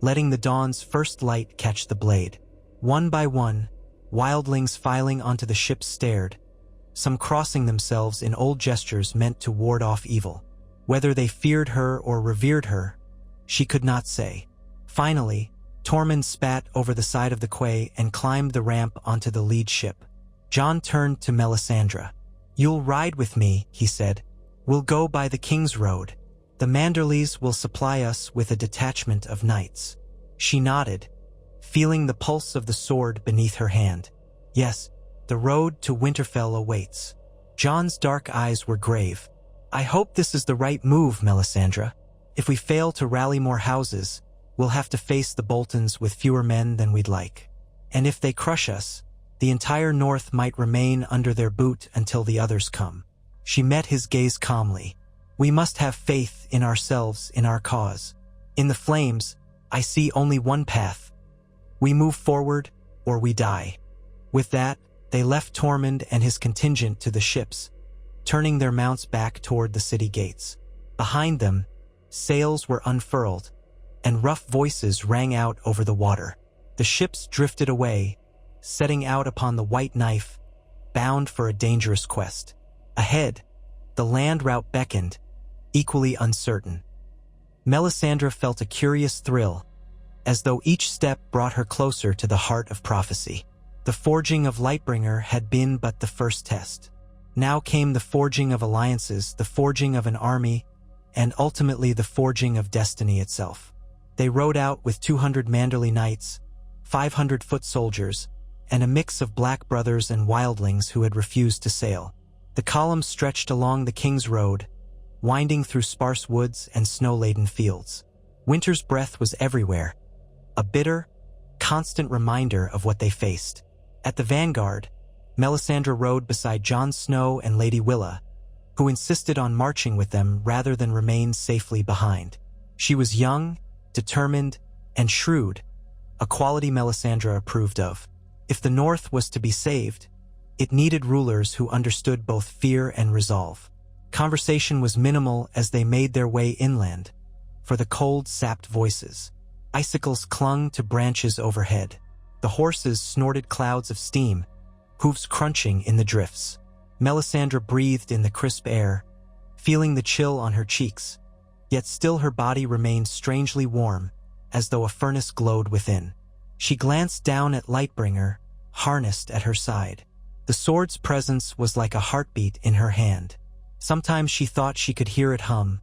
letting the dawn's first light catch the blade. One by one, wildlings filing onto the ship stared, some crossing themselves in old gestures meant to ward off evil. Whether they feared her or revered her, she could not say. Finally, Tormund spat over the side of the quay and climbed the ramp onto the lead ship. Jon turned to Melisandre. "You'll ride with me," he said. "We'll go by the King's Road. The Manderleys will supply us with a detachment of knights." She nodded, feeling the pulse of the sword beneath her hand. "Yes, the road to Winterfell awaits." Jon's dark eyes were grave. "I hope this is the right move, Melisandre. If we fail to rally more houses, we'll have to face the Boltons with fewer men than we'd like. And if they crush us, the entire North might remain under their boot until the others come." She met his gaze calmly. "We must have faith in ourselves, in our cause. In the flames, I see only one path. We move forward, or we die." With that, they left Tormund and his contingent to the ships, turning their mounts back toward the city gates. Behind them, sails were unfurled, and rough voices rang out over the water. The ships drifted away, setting out upon the White Knife, bound for a dangerous quest. Ahead, the land route beckoned, equally uncertain. Melisandre felt a curious thrill, as though each step brought her closer to the heart of prophecy. The forging of Lightbringer had been but the first test. Now came the forging of alliances, the forging of an army, and ultimately the forging of destiny itself. They rode out with 200 Manderly knights, 500 foot soldiers, and a mix of black brothers and wildlings who had refused to sail. The column stretched along the King's Road, winding through sparse woods and snow-laden fields. Winter's breath was everywhere, a bitter, constant reminder of what they faced. At the vanguard, Melisandre rode beside Jon Snow and Lady Willa, who insisted on marching with them rather than remain safely behind. She was young, determined, and shrewd, a quality Melisandre approved of. If the North was to be saved, it needed rulers who understood both fear and resolve. Conversation was minimal as they made their way inland, for the cold sapped voices. Icicles clung to branches overhead. The horses snorted clouds of steam, hooves crunching in the drifts. Melisandre breathed in the crisp air, feeling the chill on her cheeks, yet still her body remained strangely warm, as though a furnace glowed within. She glanced down at Lightbringer, harnessed at her side. The sword's presence was like a heartbeat in her hand. Sometimes she thought she could hear it hum,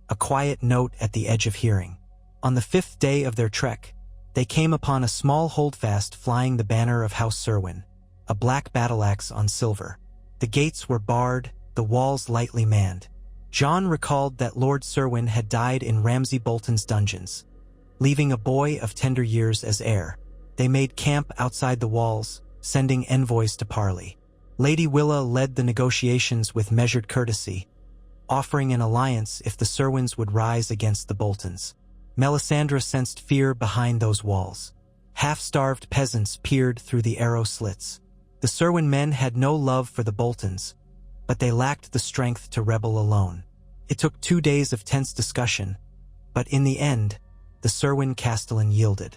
a quiet note at the edge of hearing. On the 5th day of their trek, they came upon a small holdfast flying the banner of House Cerwyn, a black battle-axe on silver. The gates were barred, the walls lightly manned. Jon recalled that Lord Cerwyn had died in Ramsay Bolton's dungeons, leaving a boy of tender years as heir. They made camp outside the walls, sending envoys to parley. Lady Willa led the negotiations with measured courtesy, offering an alliance if the Cerwyns would rise against the Boltons. Melisandre sensed fear behind those walls. Half-starved peasants peered through the arrow slits. The Cerwyn men had no love for the Boltons, but they lacked the strength to rebel alone. It took 2 days of tense discussion, but in the end, the Cerwyn castellan yielded.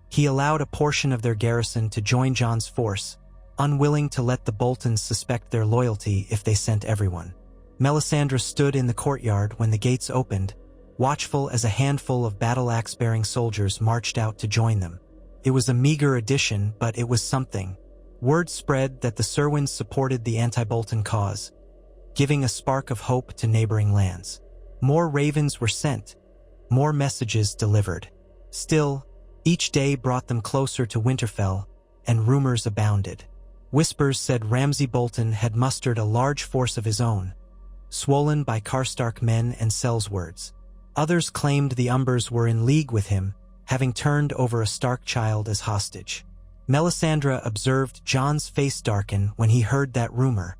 He allowed a portion of their garrison to join Jon's force, unwilling to let the Boltons suspect their loyalty if they sent everyone. Melisandre stood in the courtyard when the gates opened, watchful as a handful of battle-axe-bearing soldiers marched out to join them. It was a meager addition, but it was something. Word spread that the Cerwyns supported the anti-Bolton cause, giving a spark of hope to neighboring lands. More ravens were sent, more messages delivered. Still, each day brought them closer to Winterfell, and rumors abounded. Whispers said Ramsay Bolton had mustered a large force of his own, swollen by Karstark men and sellswords. Others claimed the Umbers were in league with him, having turned over a Stark child as hostage. Melisandre observed Jon's face darken when he heard that rumor.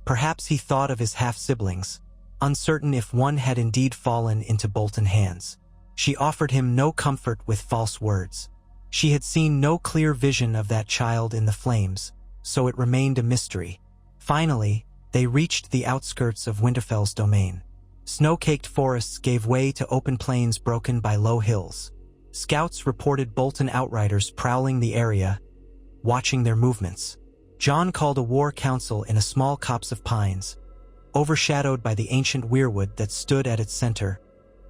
Perhaps he thought of his half-siblings, uncertain if one had indeed fallen into Bolton hands. She offered him no comfort with false words. She had seen no clear vision of that child in the flames, so it remained a mystery. Finally, they reached the outskirts of Winterfell's domain. Snow-caked forests gave way to open plains broken by low hills. Scouts reported Bolton outriders prowling the area, watching their movements. Jon called a war council in a small copse of pines, overshadowed by the ancient weirwood that stood at its center,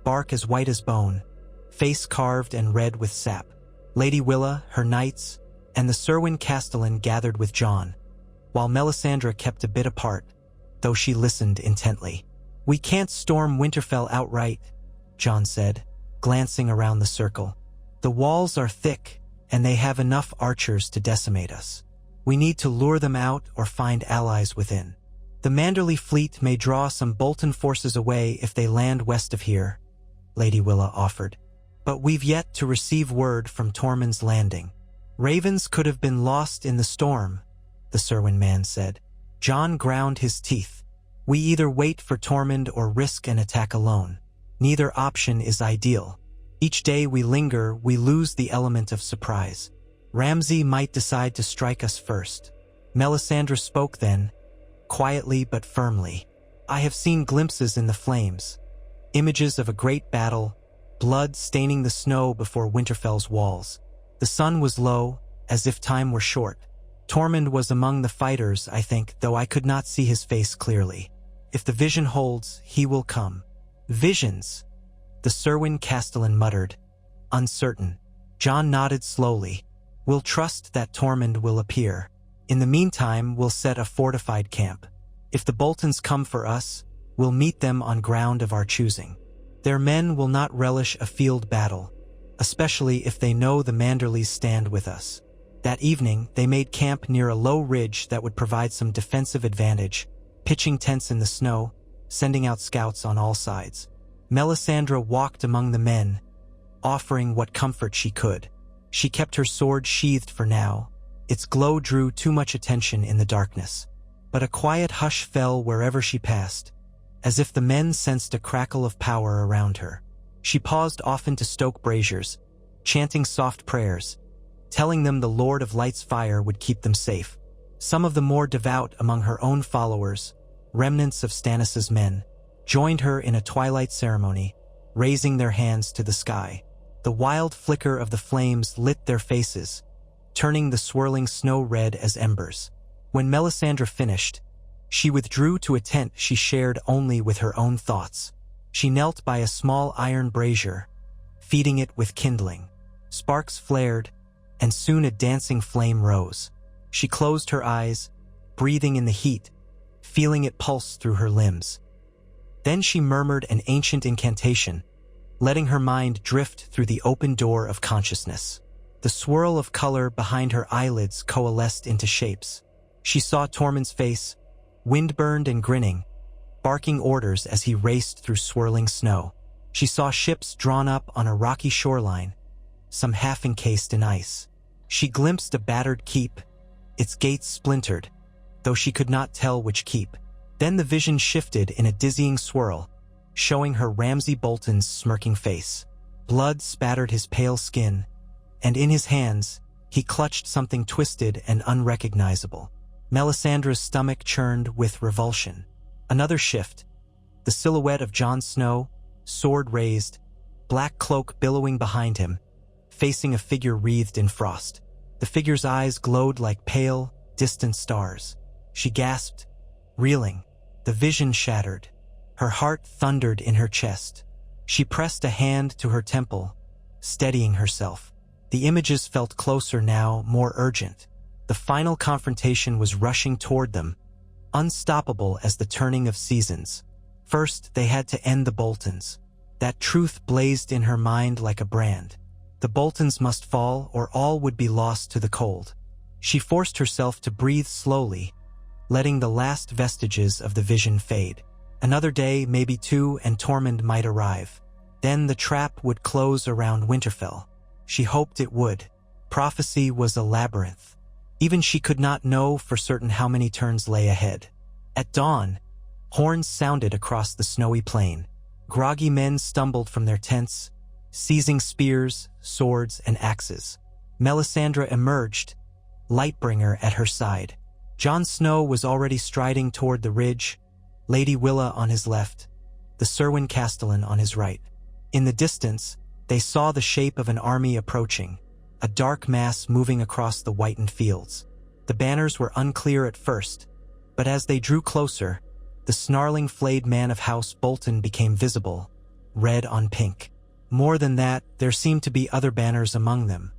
bark as white as bone, face carved and red with sap. Lady Willa, her knights, and the Cerwyn castellan gathered with Jon, while Melisandre kept a bit apart, though she listened intently. "We can't storm Winterfell outright," Jon said, glancing around the circle. "The walls are thick, and they have enough archers to decimate us. We need to lure them out or find allies within. The Manderley fleet may draw some Bolton forces away if they land west of here," Lady Willa offered. "But we've yet to receive word from Tormund's Landing." "Ravens could have been lost in the storm," the Cerwyn man said. Jon ground his teeth. "We either wait for Tormund or risk an attack alone. Neither option is ideal. Each day we linger, we lose the element of surprise. Ramsay might decide to strike us first." Melisandre spoke then, quietly but firmly. "I have seen glimpses in the flames, images of a great battle, blood staining the snow before Winterfell's walls. The sun was low, as if time were short. Tormund was among the fighters, I think, though I could not see his face clearly. If the vision holds, he will come." "Visions," the Cerwyn castellan muttered, uncertain. Jon nodded slowly. "We'll trust that Tormund will appear. In the meantime, we'll set a fortified camp. If the Boltons come for us, we'll meet them on ground of our choosing. Their men will not relish a field battle, especially if they know the Manderleys stand with us." That evening, they made camp near a low ridge that would provide some defensive advantage, pitching tents in the snow, sending out scouts on all sides. Melisandre walked among the men, offering what comfort she could. She kept her sword sheathed for now, Its glow drew too much attention in the darkness. But a quiet hush fell wherever she passed, as if the men sensed a crackle of power around her. She paused often to stoke braziers, chanting soft prayers, telling them the Lord of Light's fire would keep them safe. Some of the more devout among her own followers, remnants of Stannis's men, joined her in a twilight ceremony, raising their hands to the sky. The wild flicker of the flames lit their faces, turning the swirling snow red as embers. When Melisandre finished, she withdrew to a tent she shared only with her own thoughts. She knelt by a small iron brazier, feeding it with kindling. Sparks flared, and soon a dancing flame rose. She closed her eyes, breathing in the heat, feeling it pulse through her limbs. Then she murmured an ancient incantation, letting her mind drift through the open door of consciousness. The swirl of color behind her eyelids coalesced into shapes. She saw Tormund's face, wind-burned and grinning, barking orders as he raced through swirling snow. She saw ships drawn up on a rocky shoreline, some half encased in ice. She glimpsed a battered keep, its gates splintered, though she could not tell which keep. Then the vision shifted in a dizzying swirl, showing her Ramsay Bolton's smirking face. Blood spattered his pale skin, and in his hands, he clutched something twisted and unrecognizable. Melisandre's stomach churned with revulsion. Another shift. The silhouette of Jon Snow, sword raised, black cloak billowing behind him, facing a figure wreathed in frost. The figure's eyes glowed like pale, distant stars. She gasped, reeling. The vision shattered. Her heart thundered in her chest. She pressed a hand to her temple, steadying herself. The images felt closer now, more urgent. The final confrontation was rushing toward them, unstoppable as the turning of seasons. First, they had to end the Boltons. That truth blazed in her mind like a brand. The Boltons must fall, or all would be lost to the cold. She forced herself to breathe slowly, letting the last vestiges of the vision fade. Another day, maybe two, and Tormund might arrive. Then the trap would close around Winterfell. She hoped it would. Prophecy was a labyrinth. Even she could not know for certain how many turns lay ahead. At dawn, horns sounded across the snowy plain. Groggy men stumbled from their tents, seizing spears, swords, and axes. Melisandre emerged, Lightbringer at her side. Jon Snow was already striding toward the ridge, Lady Willa on his left, the Cerwyn Castellan on his right. In the distance, they saw the shape of an army approaching, a dark mass moving across the whitened fields. The banners were unclear at first, but as they drew closer, the snarling flayed man of House Bolton became visible, red on pink. More than that, there seemed to be other banners among them.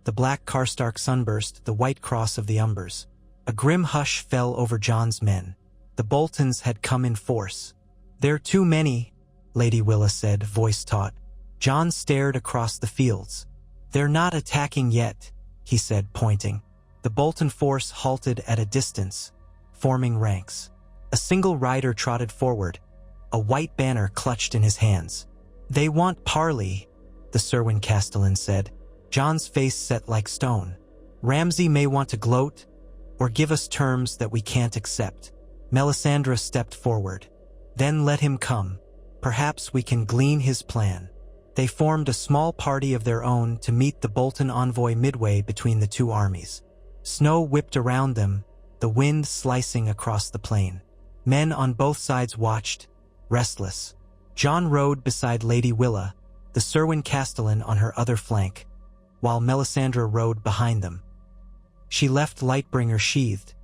The black Karstark sunburst, the white cross of the Umbers. A grim hush fell over Jon's men. The Boltons had come in force. "They're too many," Lady Willa said, voice taut. Jon stared across the fields. "They're not attacking yet," he said, pointing. The Bolton force halted at a distance, forming ranks. A single rider trotted forward, a white banner clutched in his hands. "They want parley," the Cerwyn Castellan said. Jon's face set like stone. "Ramsay may want to gloat, or give us terms that we can't accept." Melisandre stepped forward. "Then let him come. Perhaps we can glean his plan." They formed a small party of their own to meet the Bolton envoy midway between the two armies. Snow whipped around them, the wind slicing across the plain. Men on both sides watched, restless. Jon rode beside Lady Willa, the Cerwyn Castellan on her other flank, while Melisandre rode behind them. She left Lightbringer sheathed,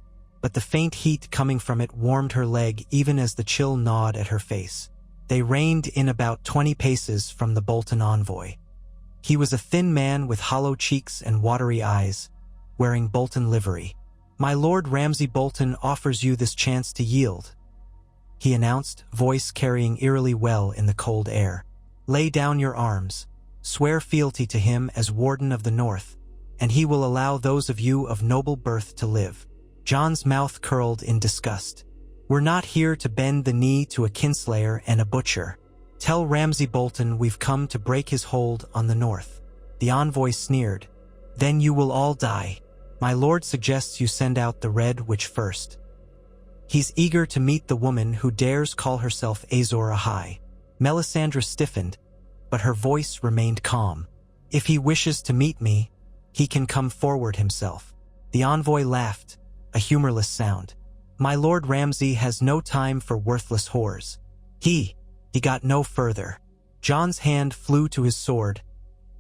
but the faint heat coming from it warmed her leg even as the chill gnawed at her face. They reined in about 20 paces from the Bolton envoy. He was a thin man with hollow cheeks and watery eyes, wearing Bolton livery. "My Lord Ramsay Bolton offers you this chance to yield," he announced, voice carrying eerily well in the cold air. "Lay down your arms, swear fealty to him as Warden of the North, and he will allow those of you of noble birth to live." Jon's mouth curled in disgust. "We're not here to bend the knee to a kinslayer and a butcher. Tell Ramsay Bolton we've come to break his hold on the North." The envoy sneered. "Then you will all die." My lord suggests you send out the Red Witch first. He's eager to meet the woman who dares call herself Azor Ahai. Melisandre stiffened, but her voice remained calm. If he wishes to meet me, he can come forward himself. The envoy laughed, a humorless sound. My lord Ramsay has no time for worthless whores. He got no further. Jon's hand flew to his sword.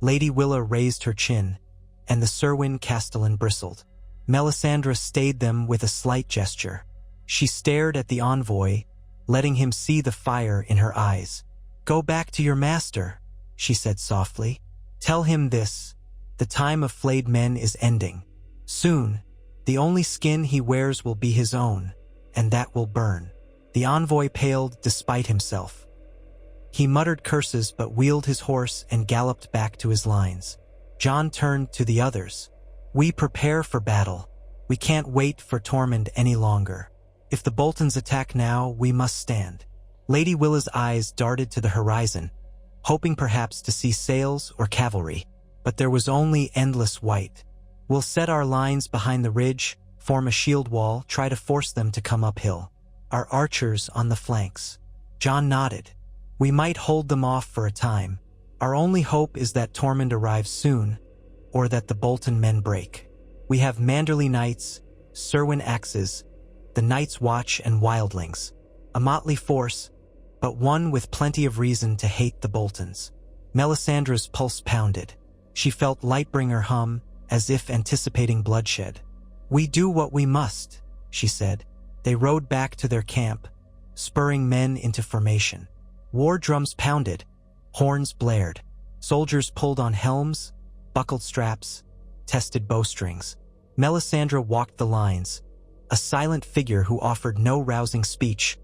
Lady Willa raised her chin, and the Cerwyn castellan bristled. Melisandre stayed them with a slight gesture. She stared at the envoy, letting him see the fire in her eyes. Go back to your master, she said softly. Tell him this, the time of flayed men is ending. Soon, the only skin he wears will be his own, and that will burn. The envoy paled despite himself. He muttered curses but wheeled his horse and galloped back to his lines. Jon turned to the others. We prepare for battle. We can't wait for Tormund any longer. If the Boltons attack now, we must stand. Lady Willa's eyes darted to the horizon, hoping perhaps to see sails or cavalry, but there was only endless white. We'll set our lines behind the ridge, form a shield wall, try to force them to come uphill. Our archers on the flanks. Jon nodded. We might hold them off for a time. Our only hope is that Tormund arrives soon, or that the Bolton men break. We have Manderly Knights, Cerwyn axes, the Night's Watch and Wildlings. A motley force, but one with plenty of reason to hate the Boltons. Melisandre's pulse pounded. She felt Lightbringer hum, as if anticipating bloodshed. We do what we must, she said. They rode back to their camp, spurring men into formation. War drums pounded, horns blared. Soldiers pulled on helms, buckled straps, tested bowstrings. Melisandre walked the lines, a silent figure who offered no rousing speech,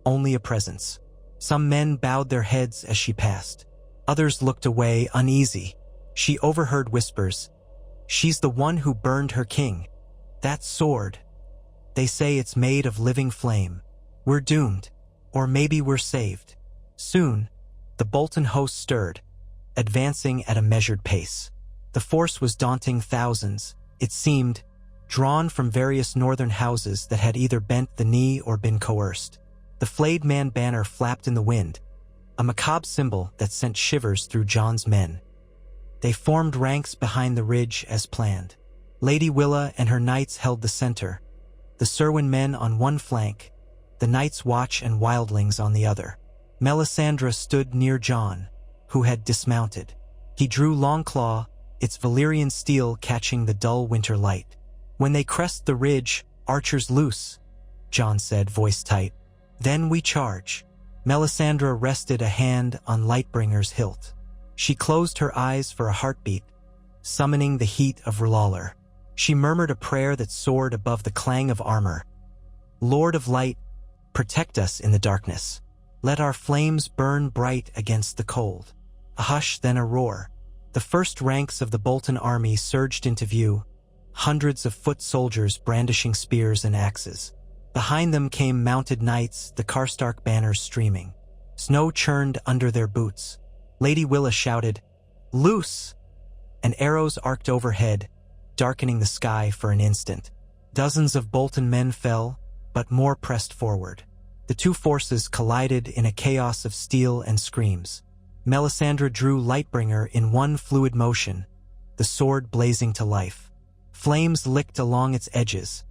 only a presence. Some men bowed their heads as she passed. Others looked away, uneasy. She overheard whispers. She's the one who burned her king. That sword. They say it's made of living flame. We're doomed. Or maybe we're saved. Soon, the Bolton host stirred, advancing at a measured pace. The force was daunting thousands, it seemed, drawn from various northern houses that had either bent the knee or been coerced. The flayed man banner flapped in the wind, a macabre symbol that sent shivers through Jon's men. They formed ranks behind the ridge as planned. Lady Willa and her knights held the center, the Cerwyn men on one flank, the Night's Watch and Wildlings on the other. Melisandre stood near Jon, who had dismounted. He drew Longclaw, its Valyrian steel catching the dull winter light. When they crest the ridge, archers loose, Jon said, voice tight. Then we charge. Melisandre rested a hand on Lightbringer's hilt. She closed her eyes for a heartbeat, summoning the heat of R'hllor. She murmured a prayer that soared above the clang of armor. Lord of Light, protect us in the darkness. Let our flames burn bright against the cold. A hush, then a roar. The first ranks of the Bolton army surged into view, hundreds of foot soldiers brandishing spears and axes. Behind them came mounted knights, the Karstark banners streaming. Snow churned under their boots. Lady Willa shouted, "Loose!" and arrows arced overhead, darkening the sky for an instant. Dozens of Bolton men fell, but more pressed forward. The two forces collided in a chaos of steel and screams. Melisandre drew Lightbringer in one fluid motion, the sword blazing to life. Flames licked along its edges,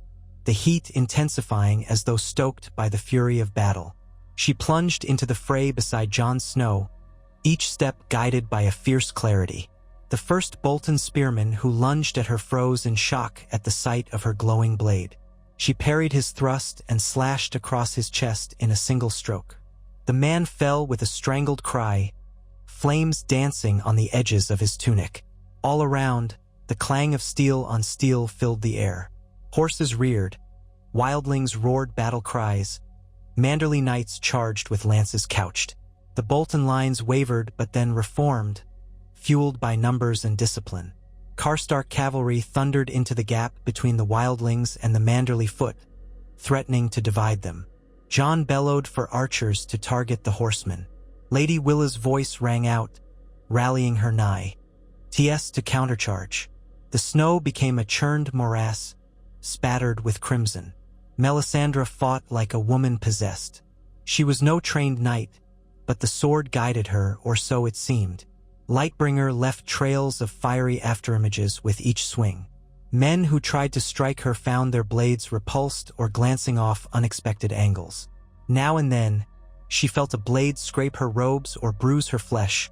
the heat intensifying as though stoked by the fury of battle. She plunged into the fray beside Jon Snow, each step guided by a fierce clarity. The first Bolton spearman who lunged at her froze in shock at the sight of her glowing blade. She parried his thrust and slashed across his chest in a single stroke. The man fell with a strangled cry, flames dancing on the edges of his tunic. All around, the clang of steel on steel filled the air. Horses reared, wildlings roared battle cries, Manderly knights charged with lances couched. The Bolton lines wavered but then reformed, fueled by numbers and discipline. Karstark cavalry thundered into the gap between the wildlings and the Manderly foot, threatening to divide them. Jon bellowed for archers to target the horsemen. Lady Willa's voice rang out, rallying her nigh. "TS to countercharge." The snow became a churned morass, spattered with crimson. Melisandre fought like a woman possessed. She was no trained knight, but the sword guided her, or so it seemed. Lightbringer left trails of fiery afterimages with each swing. Men who tried to strike her found their blades repulsed or glancing off unexpected angles. Now and then, she felt a blade scrape her robes or bruise her flesh,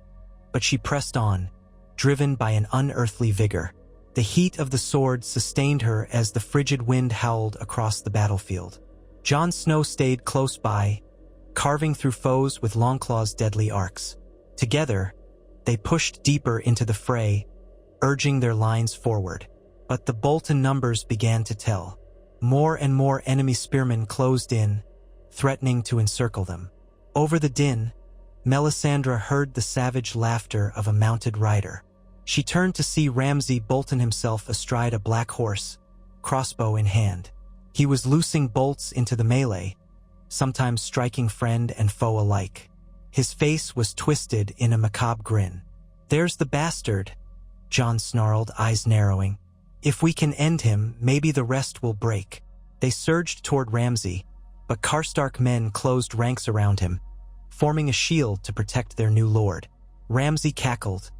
but she pressed on, driven by an unearthly vigor. The heat of the sword sustained her as the frigid wind howled across the battlefield. Jon Snow stayed close by, carving through foes with Longclaw's deadly arcs. Together, they pushed deeper into the fray, urging their lines forward. But the Bolton numbers began to tell. More and more enemy spearmen closed in, threatening to encircle them. Over the din, Melisandre heard the savage laughter of a mounted rider. She turned to see Ramsay Bolton himself astride a black horse, crossbow in hand. He was loosing bolts into the melee, sometimes striking friend and foe alike. His face was twisted in a macabre grin. "There's the bastard," Jon snarled, eyes narrowing. "If we can end him, maybe the rest will break." They surged toward Ramsay, but Karstark men closed ranks around him, forming a shield to protect their new lord. Ramsay cackled,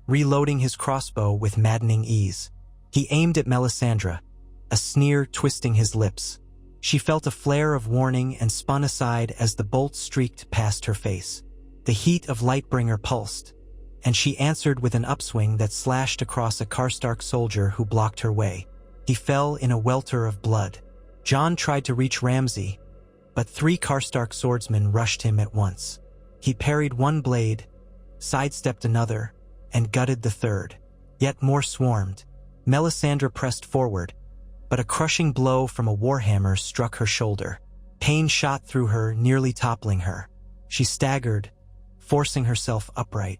reloading his crossbow with maddening ease. He aimed at Melisandre, a sneer twisting his lips. She felt a flare of warning and spun aside as the bolt streaked past her face. The heat of Lightbringer pulsed, and she answered with an upswing that slashed across a Karstark soldier who blocked her way. He fell in a welter of blood. Jon tried to reach Ramsay, but 3 Karstark swordsmen rushed him at once. He parried one blade, sidestepped another, and gutted the third. Yet more swarmed. Melisandre pressed forward, but a crushing blow from a warhammer struck her shoulder. Pain shot through her, nearly toppling her. She staggered, forcing herself upright.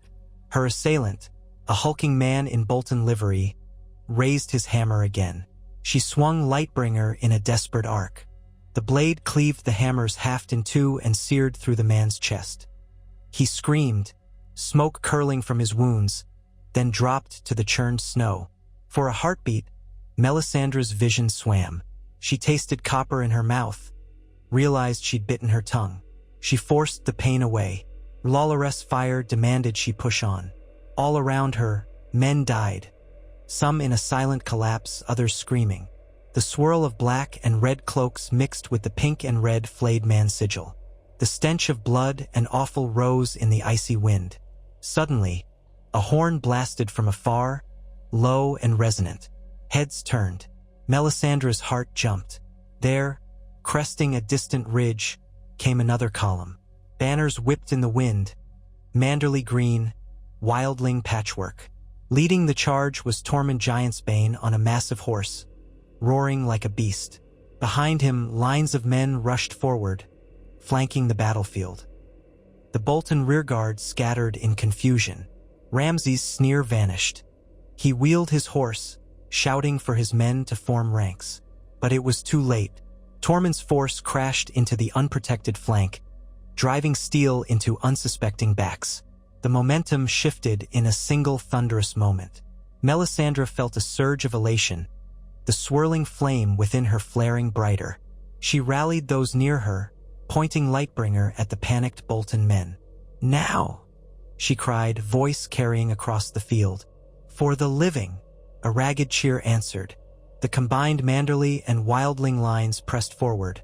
Her assailant, a hulking man in Bolton livery, raised his hammer again. She swung Lightbringer in a desperate arc. The blade cleaved the hammer's haft in two and seared through the man's chest. He screamed, smoke curling from his wounds, then dropped to the churned snow. For a heartbeat, Melisandre's vision swam. She tasted copper in her mouth, realized she'd bitten her tongue. She forced the pain away. Lawloress fire demanded she push on. All around her, men died, some in a silent collapse, others screaming. The swirl of black and red cloaks mixed with the pink and red flayed man's sigil. The stench of blood and offal rose in the icy wind. Suddenly, a horn blasted from afar, low and resonant. Heads turned. Melisandre's heart jumped. There, cresting a distant ridge, came another column. Banners whipped in the wind, manderly green, wildling patchwork. Leading the charge was Tormund Giantsbane on a massive horse, roaring like a beast. Behind him, lines of men rushed forward, flanking the battlefield. The Bolton rearguard scattered in confusion. Ramsay's sneer vanished. He wheeled his horse, shouting for his men to form ranks. But it was too late. Tormund's force crashed into the unprotected flank, driving steel into unsuspecting backs. The momentum shifted in a single thunderous moment. Melisandre felt a surge of elation, the swirling flame within her flaring brighter. She rallied those near her, pointing Lightbringer at the panicked Bolton men. "Now!" she cried, voice carrying across the field. "For the living!" A ragged cheer answered. The combined Manderly and Wildling lines pressed forward,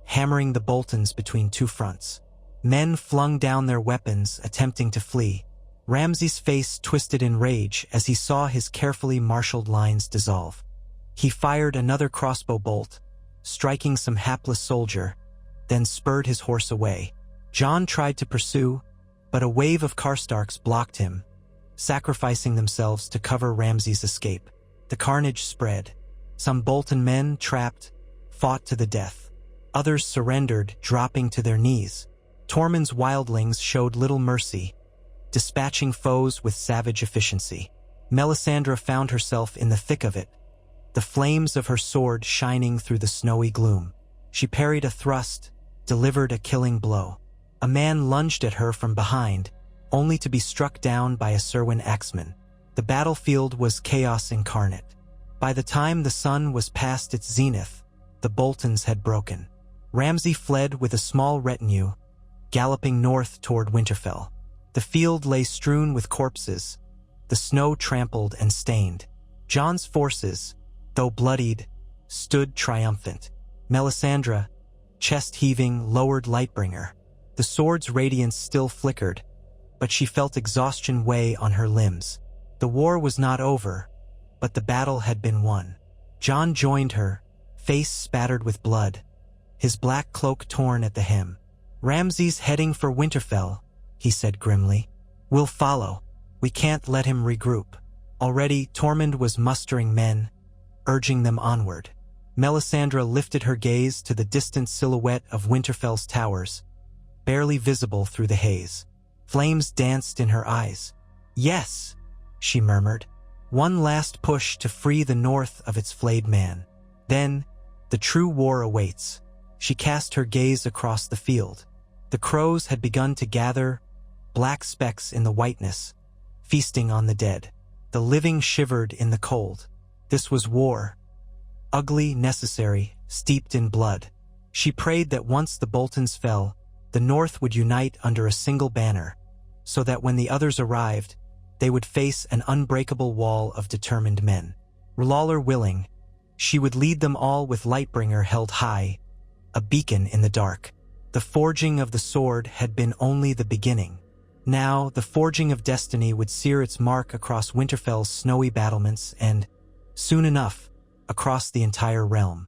hammering the Boltons between two fronts. Men flung down their weapons, attempting to flee. Ramsay's face twisted in rage as he saw his carefully marshaled lines dissolve. He fired another crossbow bolt, striking some hapless soldier, then spurred his horse away. Jon tried to pursue, but a wave of Karstarks blocked him, sacrificing themselves to cover Ramsay's escape. The carnage spread. Some Bolton men, trapped, fought to the death. Others surrendered, dropping to their knees. Tormund's wildlings showed little mercy, dispatching foes with savage efficiency. Melisandre found herself in the thick of it, the flames of her sword shining through the snowy gloom. She parried a thrust, delivered a killing blow. A man lunged at her from behind, only to be struck down by a Serwyn axeman. The battlefield was chaos incarnate. By the time the sun was past its zenith, the Boltons had broken. Ramsay fled with a small retinue, galloping north toward Winterfell. The field lay strewn with corpses, the snow trampled and stained. Jon's forces, though bloodied, stood triumphant. Melisandre, chest-heaving, lowered Lightbringer. The sword's radiance still flickered, but she felt exhaustion weigh on her limbs. The war was not over, but the battle had been won. Jon joined her, face spattered with blood, his black cloak torn at the hem. "Ramsay's heading for Winterfell," he said grimly. "We'll follow. We can't let him regroup." Already, Tormund was mustering men, urging them onward. Melisandre lifted her gaze to the distant silhouette of Winterfell's towers, barely visible through the haze. Flames danced in her eyes. "Yes," she murmured. "One last push to free the north of its flayed man. Then, the true war awaits." She cast her gaze across the field. The crows had begun to gather, black specks in the whiteness, feasting on the dead. The living shivered in the cold. This was war. Ugly, necessary, steeped in blood. She prayed that once the Boltons fell, the North would unite under a single banner, so that when the others arrived, they would face an unbreakable wall of determined men. Lawler willing, she would lead them all with Lightbringer held high, a beacon in the dark. The forging of the sword had been only the beginning. Now, the forging of destiny would sear its mark across Winterfell's snowy battlements and, soon enough, across the entire realm.